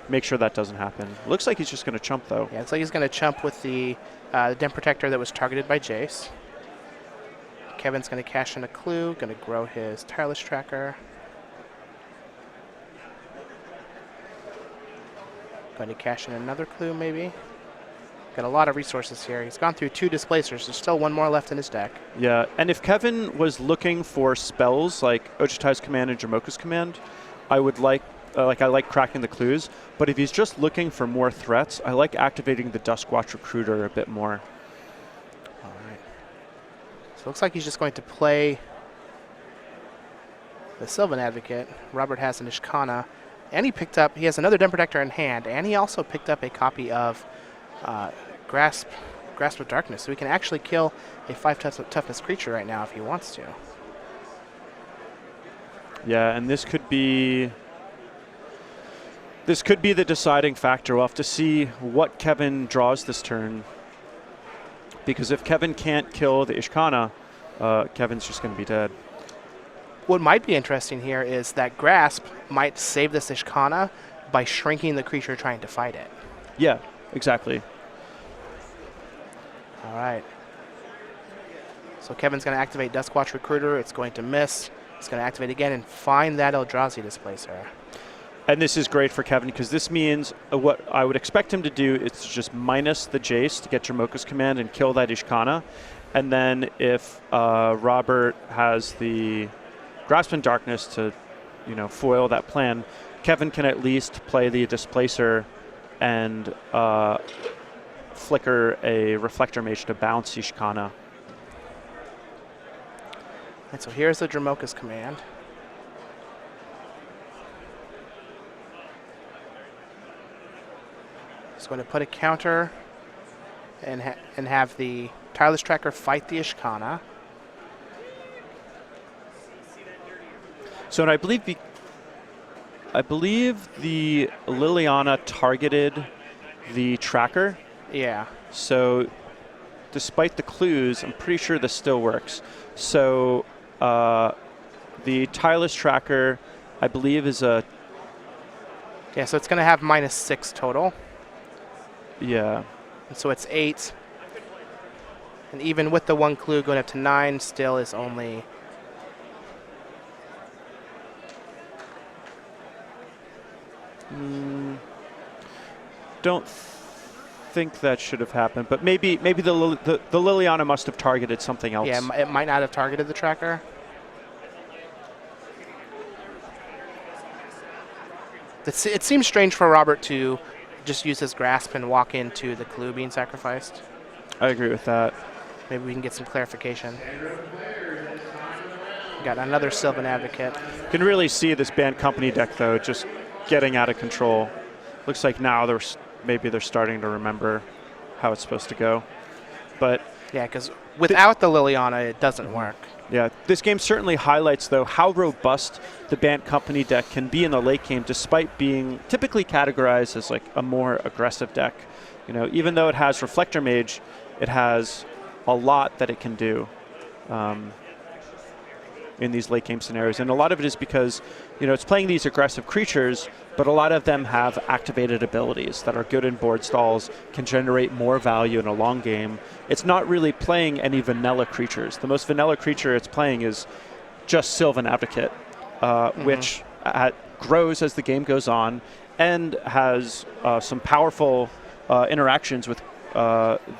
make sure that doesn't happen. Looks like he's just going to chump, though. Yeah, it's like he's going to chump with the Den Protector that was targeted by Jace. Kevin's going to cash in a clue, going to grow his Tireless Tracker. Going to cash in another clue, maybe. Got a lot of resources here. He's gone through 2 Displacers. There's still one more left in his deck. Yeah, and if Kevin was looking for spells like Ojutai's command and Jamoka's command, I would like I like cracking the clues. But if he's just looking for more threats, I like activating the Duskwatch Recruiter a bit more. All right. So it looks like he's just going to play the Sylvan Advocate. Robert has an Ishkana. And he has another Den Protector in hand, and he also picked up a copy of Grasp of Darkness, so he can actually kill a 5 toughness creature right now if he wants to. Yeah, and this could be the deciding factor. We'll have to see what Kevin draws this turn, because if Kevin can't kill the Ishkana, Kevin's just going to be dead. What might be interesting here is that Grasp might save this Ishkana by shrinking the creature trying to fight it. Yeah, exactly. All right. So Kevin's going to activate Duskwatch Recruiter. It's going to miss. It's going to activate again and find that Eldrazi Displacer. And this is great for Kevin, because this means what I would expect him to do is to just minus the Jace to get Jamoka's command and kill that Ishkana. And then if Robert has the Grasp in Darkness to, foil that plan, Kevin can at least play the Displacer and flicker a Reflector Mage to bounce Ishkana. And so here's the Jamoka's command. going to put a counter and have the Tireless Tracker fight the Ishkana. So, and I believe the Liliana targeted the tracker. Yeah. So, despite the clues, I'm pretty sure this still works. So, the Tireless Tracker, I believe, is a... Yeah, so it's going to have -6 total. Yeah. And so it's 8. And even with the 1 clue going up to 9, still is only... Don't think that should have happened, but maybe the Liliana must have targeted something else. Yeah, it might not have targeted the tracker. It seems strange for Robert to just use his grasp and walk into the clue being sacrificed. I agree with that. Maybe we can get some clarification. Got another Sylvan Advocate. You can really see this Bant Company deck, though, just getting out of control. Looks like now maybe they're starting to remember how it's supposed to go. But yeah, because without the Liliana, it doesn't work. Yeah, this game certainly highlights, though, how robust the Bant Company deck can be in the late game, despite being typically categorized as like a more aggressive deck. You know, even though it has Reflector Mage, it has a lot that it can do in these late game scenarios. And a lot of it is because, you know, it's playing these aggressive creatures, but a lot of them have activated abilities that are good in board stalls, can generate more value in a long game. It's not really playing any vanilla creatures. The most vanilla creature it's playing is just Sylvan Advocate, which grows as the game goes on and has some powerful interactions with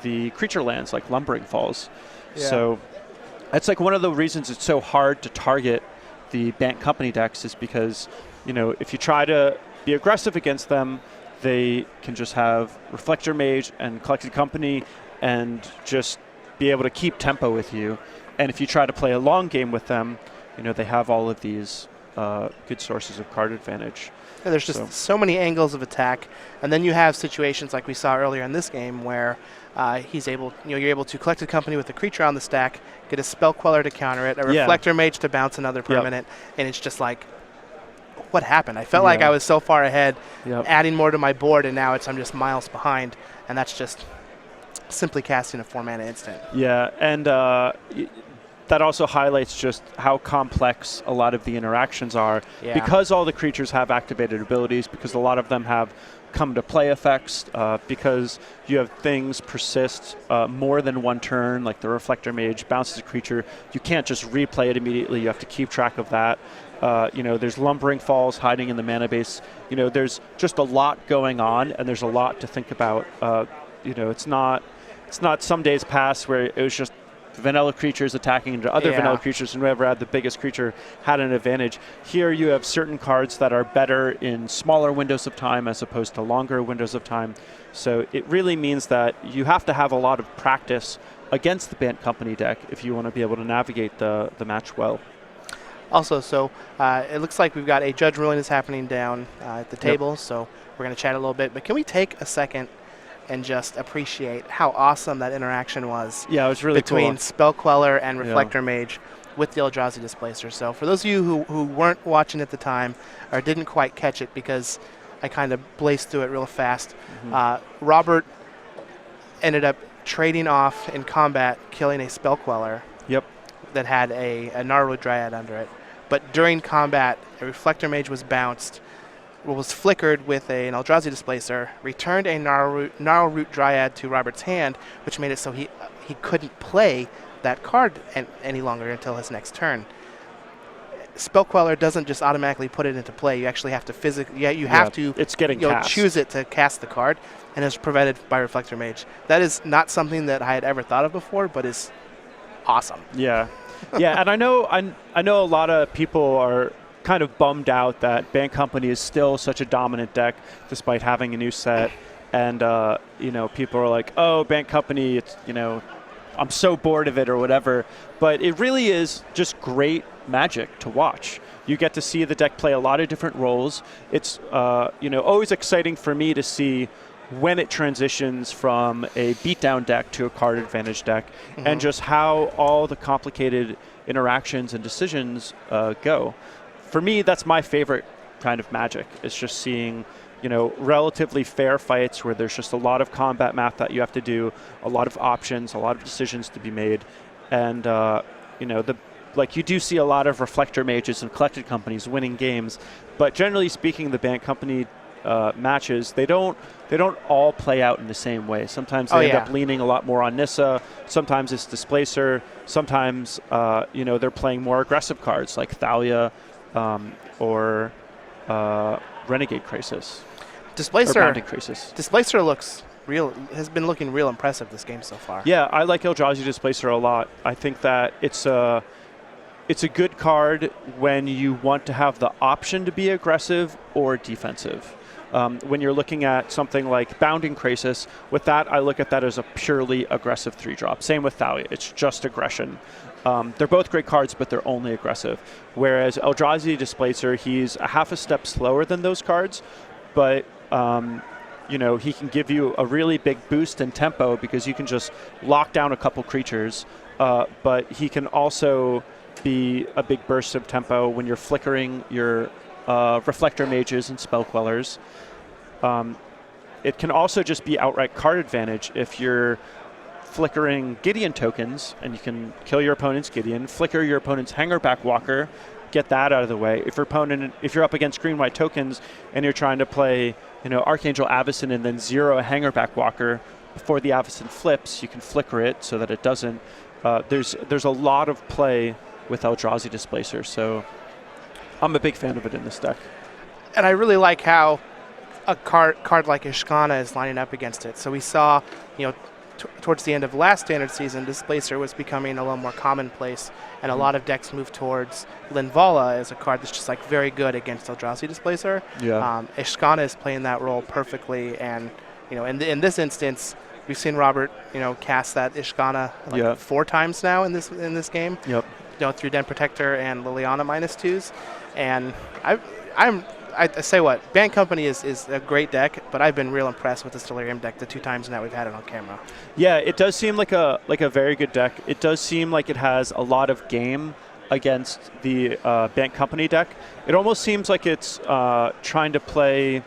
the creature lands like Lumbering Falls. Yeah. So that's like one of the reasons it's so hard to target the Bant Company decks, is because, you know, if you try to be aggressive against them, they can just have Reflector Mage and Collected Company and just be able to keep tempo with you. And if you try to play a long game with them, you know, they have all of these good sources of card advantage. Yeah, there's just so many angles of attack, and then you have situations like we saw earlier in this game where you're able to collect a company with a creature on the stack, get a Spell Queller to counter it, a Reflector Mage to bounce another permanent, and it's just like, what happened? I felt like I was so far ahead, adding more to my board, and now I'm just miles behind, and that's just simply casting a 4-mana instant. Yeah, and that also highlights just how complex a lot of the interactions are, because all the creatures have activated abilities, because a lot of them have come to play effects, because you have things persist more than one turn, like the Reflector Mage bounces a creature. You can't just replay it immediately. You have to keep track of that. You know, there's Lumbering Falls hiding in the mana base. You know, there's just a lot going on, and there's a lot to think about. You know, it's not some days past where it was just vanilla creatures attacking into other vanilla creatures, and whoever had the biggest creature had an advantage. Here you have certain cards that are better in smaller windows of time as opposed to longer windows of time. So it really means that you have to have a lot of practice against the Bant Company deck if you want to be able to navigate the match well. Also, so it looks like we've got a judge ruling that's happening down at the table, so we're going to chat a little bit. But can we take a second and just appreciate how awesome that interaction was? Yeah, it was really between cool. Spell Queller and Reflector Mage with the Eldrazi Displacer. So for those of you who weren't watching at the time or didn't quite catch it, because I kind of blazed through it real fast, Robert ended up trading off in combat, killing a Spell Queller that had a Gnarlroot Dryad under it. But during combat, a Reflector Mage was bounced, was flickered with an Eldrazi Displacer, returned a Gnarlroot Dryad to Robert's hand, which made it so he couldn't play that card any longer until his next turn. Spell Queller doesn't just automatically put it into play. You actually have to physically, have to it's getting cast. Choose it to cast the card, and it's prevented by Reflector Mage. That is not something that I had ever thought of before, but is awesome. Yeah, and I know a lot of people are kind of bummed out that Bant Company is still such a dominant deck despite having a new set, and you know, people are like, oh, Bant Company, it's, you know, I'm so bored of it or whatever. But it really is just great Magic to watch. You get to see the deck play a lot of different roles. It's you know, always exciting for me to see when it transitions from a beatdown deck to a card advantage deck, and just how all the complicated interactions and decisions go. For me, that's my favorite kind of Magic. It's just seeing, relatively fair fights where there's just a lot of combat math that you have to do, a lot of options, a lot of decisions to be made, and you do see a lot of reflector mages and collected companies winning games, but generally speaking, the Bant company matches, they don't all play out in the same way. Sometimes they end up leaning a lot more on Nissa. Sometimes it's Displacer. Sometimes they're playing more aggressive cards like Thalia or Renegade Crisis. Displacer has been looking real impressive this game so far. Yeah, I like Eldrazi Displacer a lot. I think that it's a good card when you want to have the option to be aggressive or defensive. When you're looking at something like Bounding Crisis, with that, I look at that as a purely aggressive 3-drop. Same with Thalia. It's just aggression. They're both great cards, but they're only aggressive. Whereas Eldrazi Displacer, he's a half a step slower than those cards, but he can give you a really big boost in tempo because you can just lock down a couple creatures, but he can also be a big burst of tempo when you're flickering your reflector mages and spell quellers. It can also just be outright card advantage if you're flickering Gideon tokens, and you can kill your opponent's Gideon, flicker your opponent's Hangerback Walker, get that out of the way. If you're up against green-white tokens and you're trying to play, Archangel Avacyn and then zero a Hangerback Walker before the Avacyn flips, you can flicker it so that it doesn't. There's a lot of play with Eldrazi Displacer, so I'm a big fan of it in this deck. And I really like how a card like Ishkana is lining up against it. So we saw, towards the end of last Standard season, Displacer was becoming a little more commonplace, and a lot of decks moved towards Linvala as a card that's just very good against Eldrazi Displacer. Yeah. Ishkana is playing that role perfectly, and in this instance, we've seen Robert cast that Ishkana 4 times now in this game. Yep. Through Den Protector and Liliana -2s, and I say what, Bant Company is a great deck, but I've been real impressed with this Delirium deck the 2 times now we've had it on camera. Yeah, it does seem like a very good deck. It does seem like it has a lot of game against the Bant Company deck. It almost seems like it's trying to play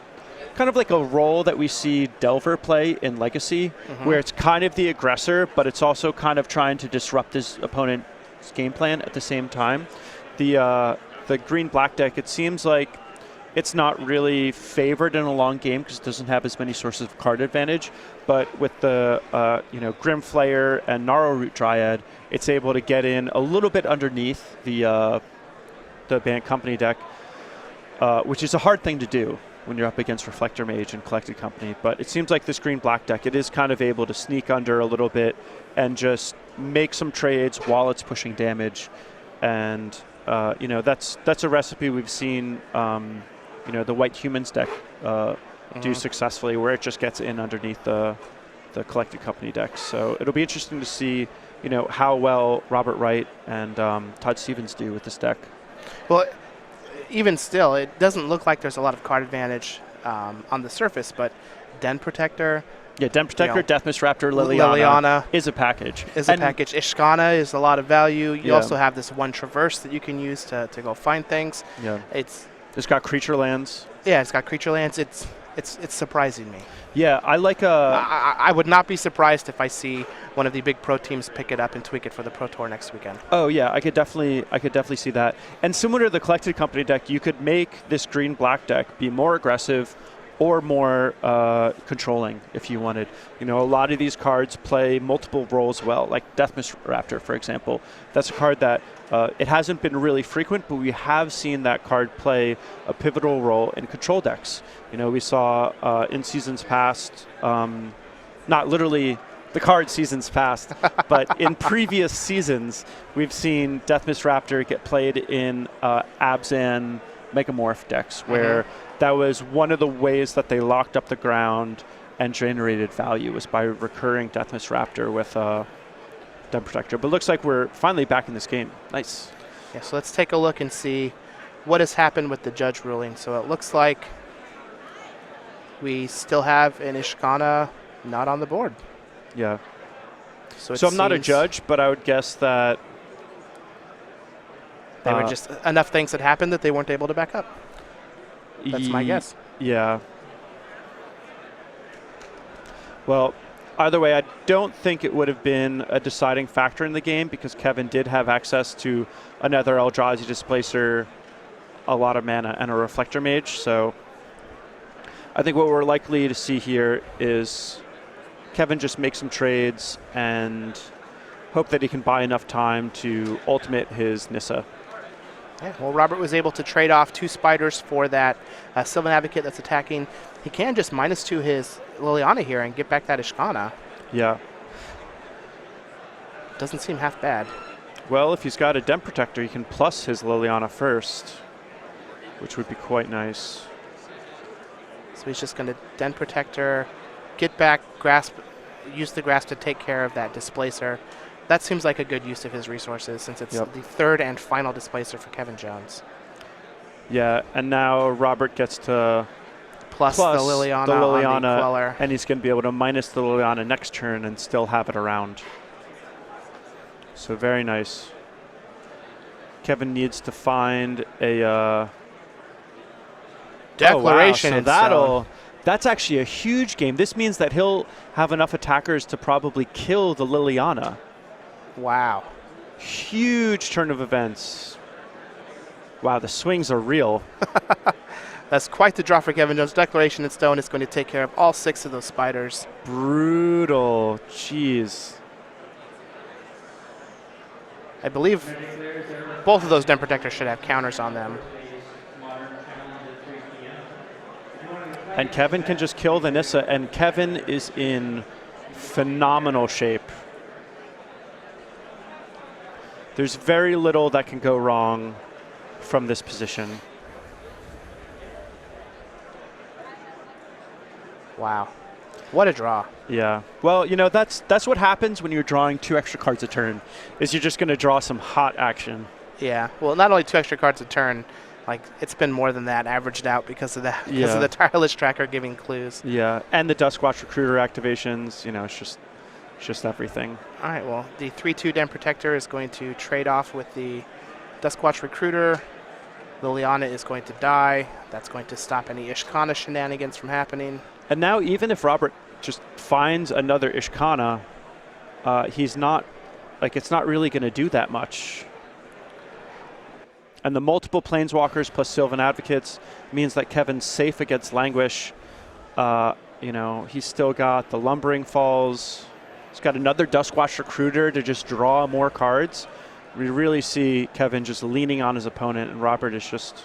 kind of like a role that we see Delver play in Legacy, where it's kind of the aggressor, but it's also kind of trying to disrupt his opponent's game plan at the same time. The green-black deck, it seems like it's not really favored in a long game because it doesn't have as many sources of card advantage. But with the Grim Flayer and Gnarl Root Dryad, it's able to get in a little bit underneath the Bant Company deck, which is a hard thing to do when you're up against Reflector Mage and Collected Company. But it seems like this green-black deck, it is kind of able to sneak under a little bit and just make some trades while it's pushing damage. And that's a recipe we've seen the White Humans deck do successfully, where it just gets in underneath the Collected Company decks. So it'll be interesting to see how well Robert Wright and Todd Stevens do with this deck. Well, even still, it doesn't look like there's a lot of card advantage on the surface, but Den Protector. Yeah, Den Protector, Deathmist Raptor, Liliana is a package. Ishkana is a lot of value. You also have this 1 Traverse that you can use to go find things. Yeah. It's got creature lands. Yeah, it's got creature lands. It's surprising me. Yeah, I like I would not be surprised if I see one of the big pro teams pick it up and tweak it for the Pro Tour next weekend. Oh yeah, I could definitely see that. And similar to the Collected Company deck, you could make this green-black deck be more aggressive or more controlling if you wanted. A lot of these cards play multiple roles well, like Deathmist Raptor, for example. That's a card that it hasn't been really frequent, but we have seen that card play a pivotal role in control decks. We saw in seasons past, not literally the card seasons past, but in previous seasons, we've seen Deathmist Raptor get played in Abzan Megamorph decks, where that was one of the ways that they locked up the ground and generated value, was by recurring Deathmist Raptor with Den Protector. But it looks like we're finally back in this game. Nice. Yeah, so let's take a look and see what has happened with the judge ruling. So it looks like we still have an Ishkana not on the board. Yeah. So I'm not a judge, but I would guess that there were just enough things that happened that they weren't able to back up. That's my guess. Yeah. Well, either way, I don't think it would have been a deciding factor in the game because Kevin did have access to another Eldrazi Displacer, a lot of mana, and a Reflector Mage. So I think what we're likely to see here is Kevin just make some trades and hope that he can buy enough time to ultimate his Nissa. Yeah, well, Robert was able to trade off 2 spiders for that Sylvan Advocate that's attacking. He can just -2 his Liliana here and get back that Ishkana. Yeah. Doesn't seem half bad. Well, if he's got a Den Protector, he can plus his Liliana first, which would be quite nice. So he's just going to Den Protector, get back, Grasp, use the Grasp to take care of that Displacer. That seems like a good use of his resources since it's the 3rd and final Displacer for Kevin Jones. Yeah, and now Robert gets to plus the Liliana on the Queller. And he's going to be able to minus the Liliana next turn and still have it around. So very nice. Kevin needs to find a Declaration. Oh, wow. So that's actually a huge game. This means that he'll have enough attackers to probably kill the Liliana. Wow. Huge turn of events. Wow, the swings are real. That's quite the draw for Kevin Jones. Declaration in Stone is going to take care of all 6 of those spiders. Brutal. Jeez. I believe both of those Den Protectors should have counters on them. And Kevin can just kill the Nissa, and Kevin is in phenomenal shape. There's very little that can go wrong from this position. Wow. What a draw. Yeah. Well, you know, that's what happens when you're drawing 2 extra cards a turn, is you're just going to draw some hot action. Yeah. Well, not only 2 extra cards a turn, like it's been more than that averaged out because of that, because of the Tireless Tracker giving clues. Yeah, and the Duskwatch Recruiter activations, you know, it's just everything. All right, well, the 3/2 Den Protector is going to trade off with the Duskwatch Recruiter. Liliana is going to die. That's going to stop any Ishkana shenanigans from happening. And now even if Robert just finds another Ishkana, he's not, like, it's not really going to do that much. And the multiple Planeswalkers plus Sylvan Advocates means that Kevin's safe against Languish. You know, he's still got the Lumbering Falls. He's got another Duskwatch Recruiter to just draw more cards. We really see Kevin just leaning on his opponent, and Robert is just,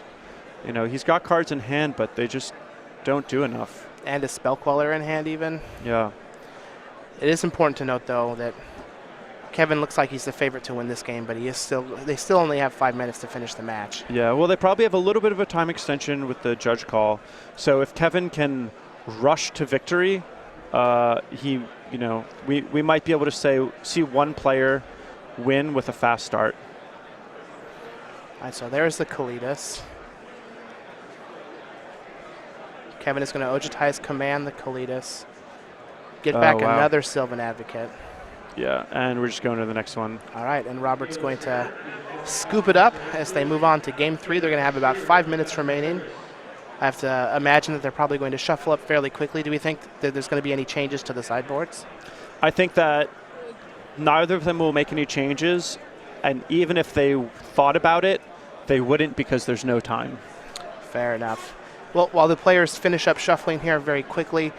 you know, he's got cards in hand, but they just don't do enough. And a Spell Queller in hand even. Yeah. It is important to note, though, that Kevin looks like he's the favorite to win this game, but they still only have 5 minutes to finish the match. Yeah, well, they probably have a little bit of a time extension with the judge call. So if Kevin can rush to victory, you know, we might be able to see one player win with a fast start. All right, so there's the Kalidas. Kevin is going to Ojutai's command the Kalidas. Get back another Sylvan Advocate. Yeah, and we're just going to the next one. All right, and Robert's going to scoop it up as they move on to Game 3. They're going to have about 5 minutes remaining. I have to imagine that they're probably going to shuffle up fairly quickly. Do we think that there's going to be any changes to the sideboards? I think that neither of them will make any changes, and even if they thought about it, they wouldn't because there's no time. Fair enough. Well, while the players finish up shuffling here very quickly,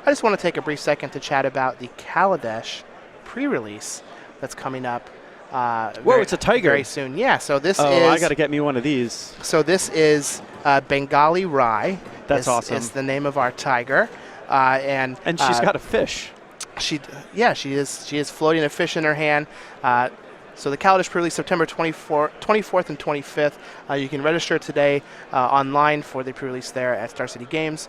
I just want to take a brief second to chat about the Kaladesh pre-release that's coming up. Whoa, it's a tiger. Very soon. Yeah, so this is... Oh, I got to get me one of these. So this is Bengali Rye. That's awesome. Is the name of our tiger. And she's got a fish. She is floating a fish in her hand. So the Kaladesh pre-release September 24th and 25th. You can register today online for the pre-release there at Star City Games.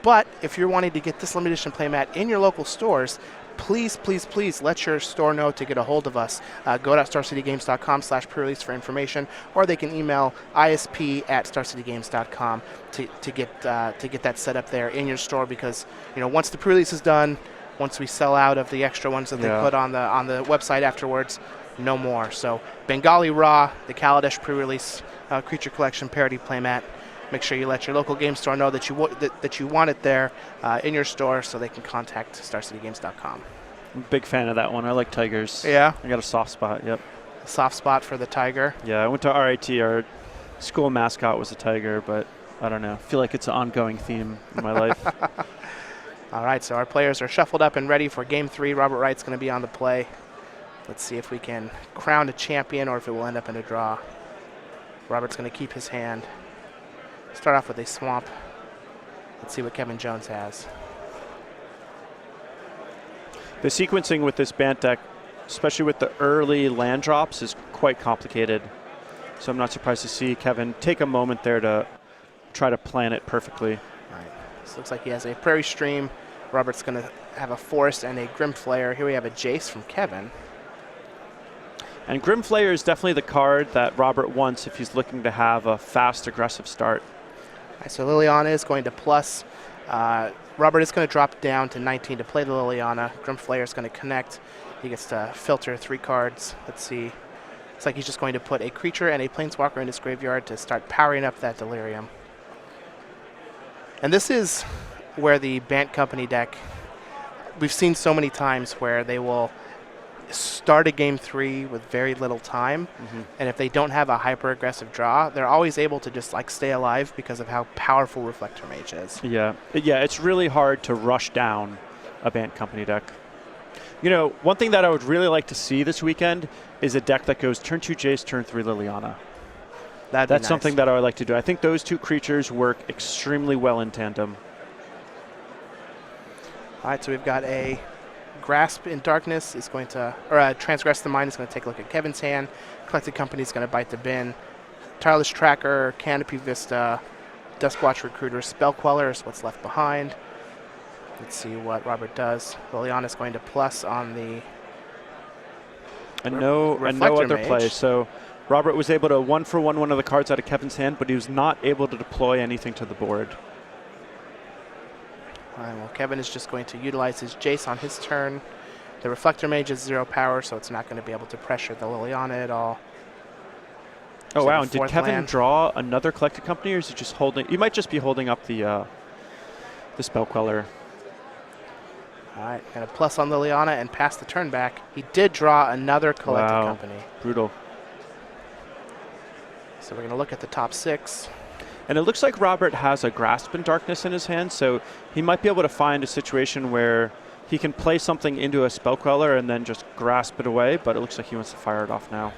But if you're wanting to get this limited edition playmat in your local stores, please, please, please let your store know to get a hold of us. Go to starcitygames.com/pre-release for information, or they can email isp@starcitygames.com to get that set up there in your store, because once the pre-release is done, once we sell out of the extra ones that they put on the website afterwards, no more. So Bengali Raw, the Kaladesh pre-release creature collection parody playmat. Make sure you let your local game store know that you want it there in your store, so they can contact StarCityGames.com. I'm a big fan of that one. I like tigers. Yeah? I got a soft spot, yep. A soft spot for the tiger? Yeah, I went to RIT. Our school mascot was a tiger, but I don't know. I feel like it's an ongoing theme in my life. All right, so our players are shuffled up and ready for Game 3. Robert Wright's going to be on the play. Let's see if we can crown a champion or if it will end up in a draw. Robert's going to keep his hand. Start off with a swamp. Let's see what Kevin Jones has. The sequencing with this Bant deck, especially with the early land drops, is quite complicated. So I'm not surprised to see Kevin take a moment there to try to plan it perfectly. All right. This looks like he has a Prairie Stream. Robert's going to have a Forest and a Grimflayer. Here we have a Jace from Kevin. And Grimflayer is definitely the card that Robert wants if he's looking to have a fast, aggressive start. All right, so Liliana is going to plus. Robert is going to drop down to 19 to play the Liliana. Grimflayer is going to connect. He gets to filter 3 cards. Let's see. Looks like he's just going to put a creature and a Planeswalker in his graveyard to start powering up that Delirium. And this is where the Bant Company deck, we've seen so many times where they will start a Game 3 with very little time, and if they don't have a hyper-aggressive draw, they're always able to just stay alive because of how powerful Reflector Mage is. Yeah, it's really hard to rush down a Bant Company deck. One thing that I would really like to see this weekend is a deck that goes turn 2 Jace, turn 3 Liliana. That's nice. something that I would like to do. I think those 2 creatures work extremely well in tandem. All right, so we've got a Grasp in Darkness is going to, or Transgress the Mind is going to take a look at Kevin's hand. Collected Company is going to bite the bin. Tireless Tracker, Canopy Vista, Duskwatch Recruiter, Spell Queller is what's left behind. Let's see what Robert does. Liliana is going to plus on the no other play. So Robert was able to 1-for-1 one of the cards out of Kevin's hand, but he was not able to deploy anything to the board. All right, well, Kevin is just going to utilize his Jace on his turn. The Reflector Mage is 0 power, so it's not going to be able to pressure the Liliana at all. Oh, wow. And did Kevin draw another Collected Company, or is he just holding? He might just be holding up the Spell Queller. All right, going to plus on Liliana and pass the turn back. He did draw another Collected Company. Brutal. So we're going to look at the top 6. And it looks like Robert has a Grasp in Darkness in his hand, so he might be able to find a situation where he can play something into a Spell Queller and then just grasp it away, but it looks like he wants to fire it off now.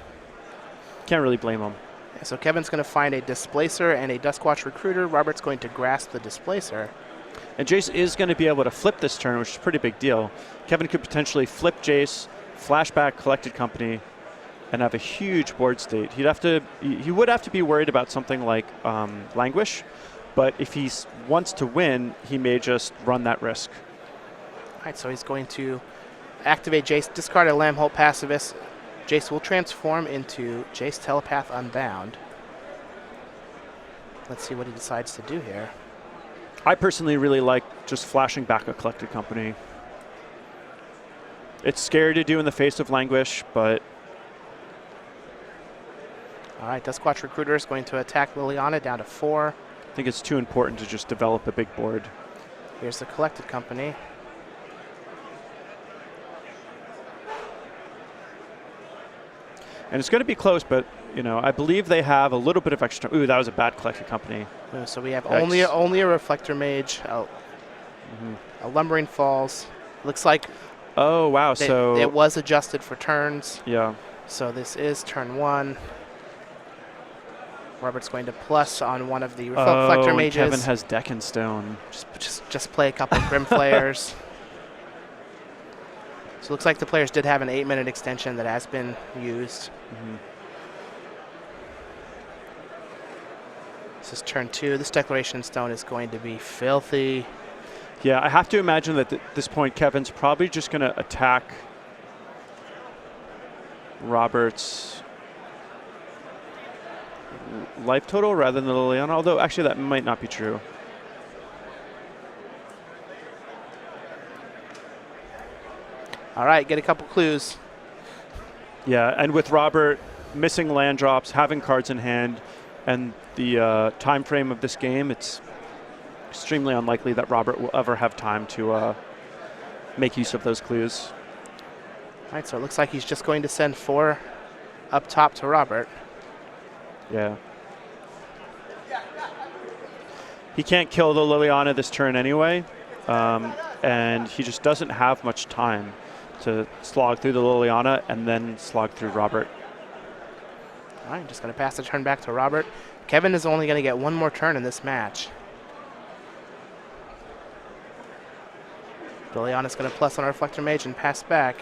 Can't really blame him. Yeah, so Kevin's going to find a Displacer and a Duskwatch Recruiter. Robert's going to grasp the Displacer. And Jace is going to be able to flip this turn, which is a pretty big deal. Kevin could potentially flip Jace, flashback Collected Company, and have a huge board state. He would have to be worried about something like Languish, but if he wants to win, he may just run that risk. All right, so he's going to activate Jace, discard a Lambholt Pacifist. Jace will transform into Jace Telepath Unbound. Let's see what he decides to do here. I personally really like just flashing back a Collected Company. It's scary to do in the face of Languish, but... All right, Duskwatch Recruiter is going to attack Liliana down to 4. I think it's too important to just develop a big board. Here's the Collected Company. And it's going to be close, but, I believe they have a little bit of extra... Ooh, that was a bad Collected Company. So we have only a Reflector Mage, a Lumbering Falls. Looks like... Oh, wow, so... It was adjusted for turns. Yeah. So this is turn 1. Robert's going to plus on one of the Reflector Mages. Kevin has Deck and Stone. Just play a couple of Grimflayers. So it looks like the players did have an 8-minute extension that has been used. This is turn 2. This Declaration Stone is going to be filthy. Yeah, I have to imagine that at this point, Kevin's probably just going to attack Robert's life total rather than the Liliana, although actually that might not be true. All right, get a couple clues. Yeah, and with Robert missing land drops, having cards in hand, and the time frame of this game, it's extremely unlikely that Robert will ever have time to make use of those clues. All right, so it looks like he's just going to send 4 up top to Robert. Yeah. He can't kill the Liliana this turn anyway, and he just doesn't have much time to slog through the Liliana and then slog through Robert. All right, just going to pass the turn back to Robert. Kevin is only going to get 1 more turn in this match. Liliana's going to plus on our Reflector Mage and pass back.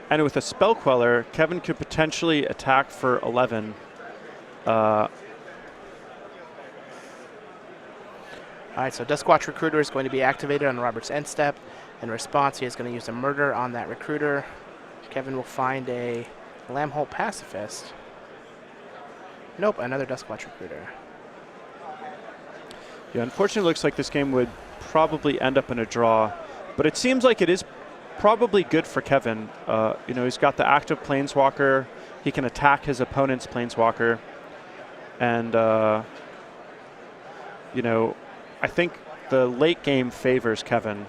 And with a Spell Queller, Kevin could potentially attack for 11. All right, so Duskwatch Recruiter is going to be activated on Robert's end step. In response, he is going to use a Murder on that Recruiter. Kevin will find a Lambholt Pacifist. Nope, another Duskwatch Recruiter. Yeah, unfortunately, it looks like this game would probably end up in a draw, but it seems like it is probably good for Kevin. You know, he's got the active Planeswalker. He can attack his opponent's Planeswalker, and you know, I think the late game favors Kevin.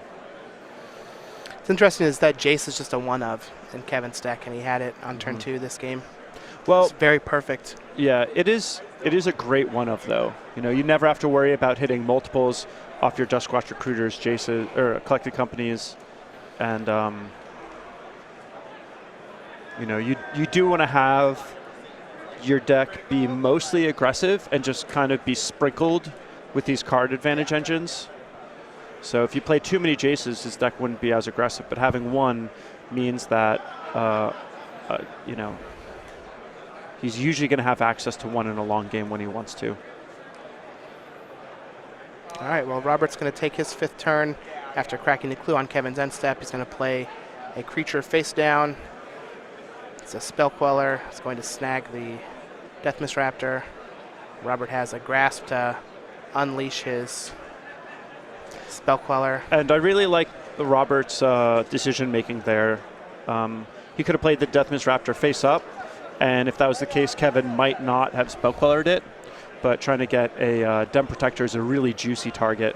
It's interesting is that Jace is just a 1-of in Kevin's deck, and he had it on turn 2 this game. Well, it's very perfect. Yeah, it is a great 1-of though. You know, you never have to worry about hitting multiples off your Duskwatch Recruiters, Jaces, or Collected Companies, and you know, you do want to have your deck be mostly aggressive and just kind of be sprinkled with these card advantage engines. So if you play too many Jaces, his deck wouldn't be as aggressive, but having 1 means that you know, he's usually going to have access to 1 in a long game when he wants to. All right, well, Robert's going to take his 5th turn. After cracking the clue on Kevin's end step, he's going to play a creature face down. It's a Spell Queller. It's going to snag the Deathmist Raptor. Robert has a Grasp to unleash his Spell Queller. And I really like Robert's decision making there. He could have played the Deathmist Raptor face up, and if that was the case, Kevin might not have Spell Quellered it, but trying to get a Dem Protector is a really juicy target.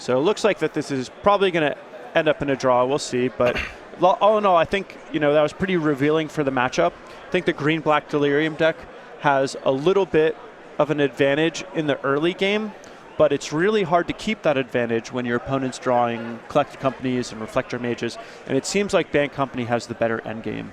So it looks like that this is probably going to end up in a draw. We'll see, but all in all, I think, you know, that was pretty revealing for the matchup. I think the green-black Delirium deck has a little bit of an advantage in the early game, but it's really hard to keep that advantage when your opponent's drawing Collected Companies and Reflector Mages, and it seems like Bant Company has the better end game.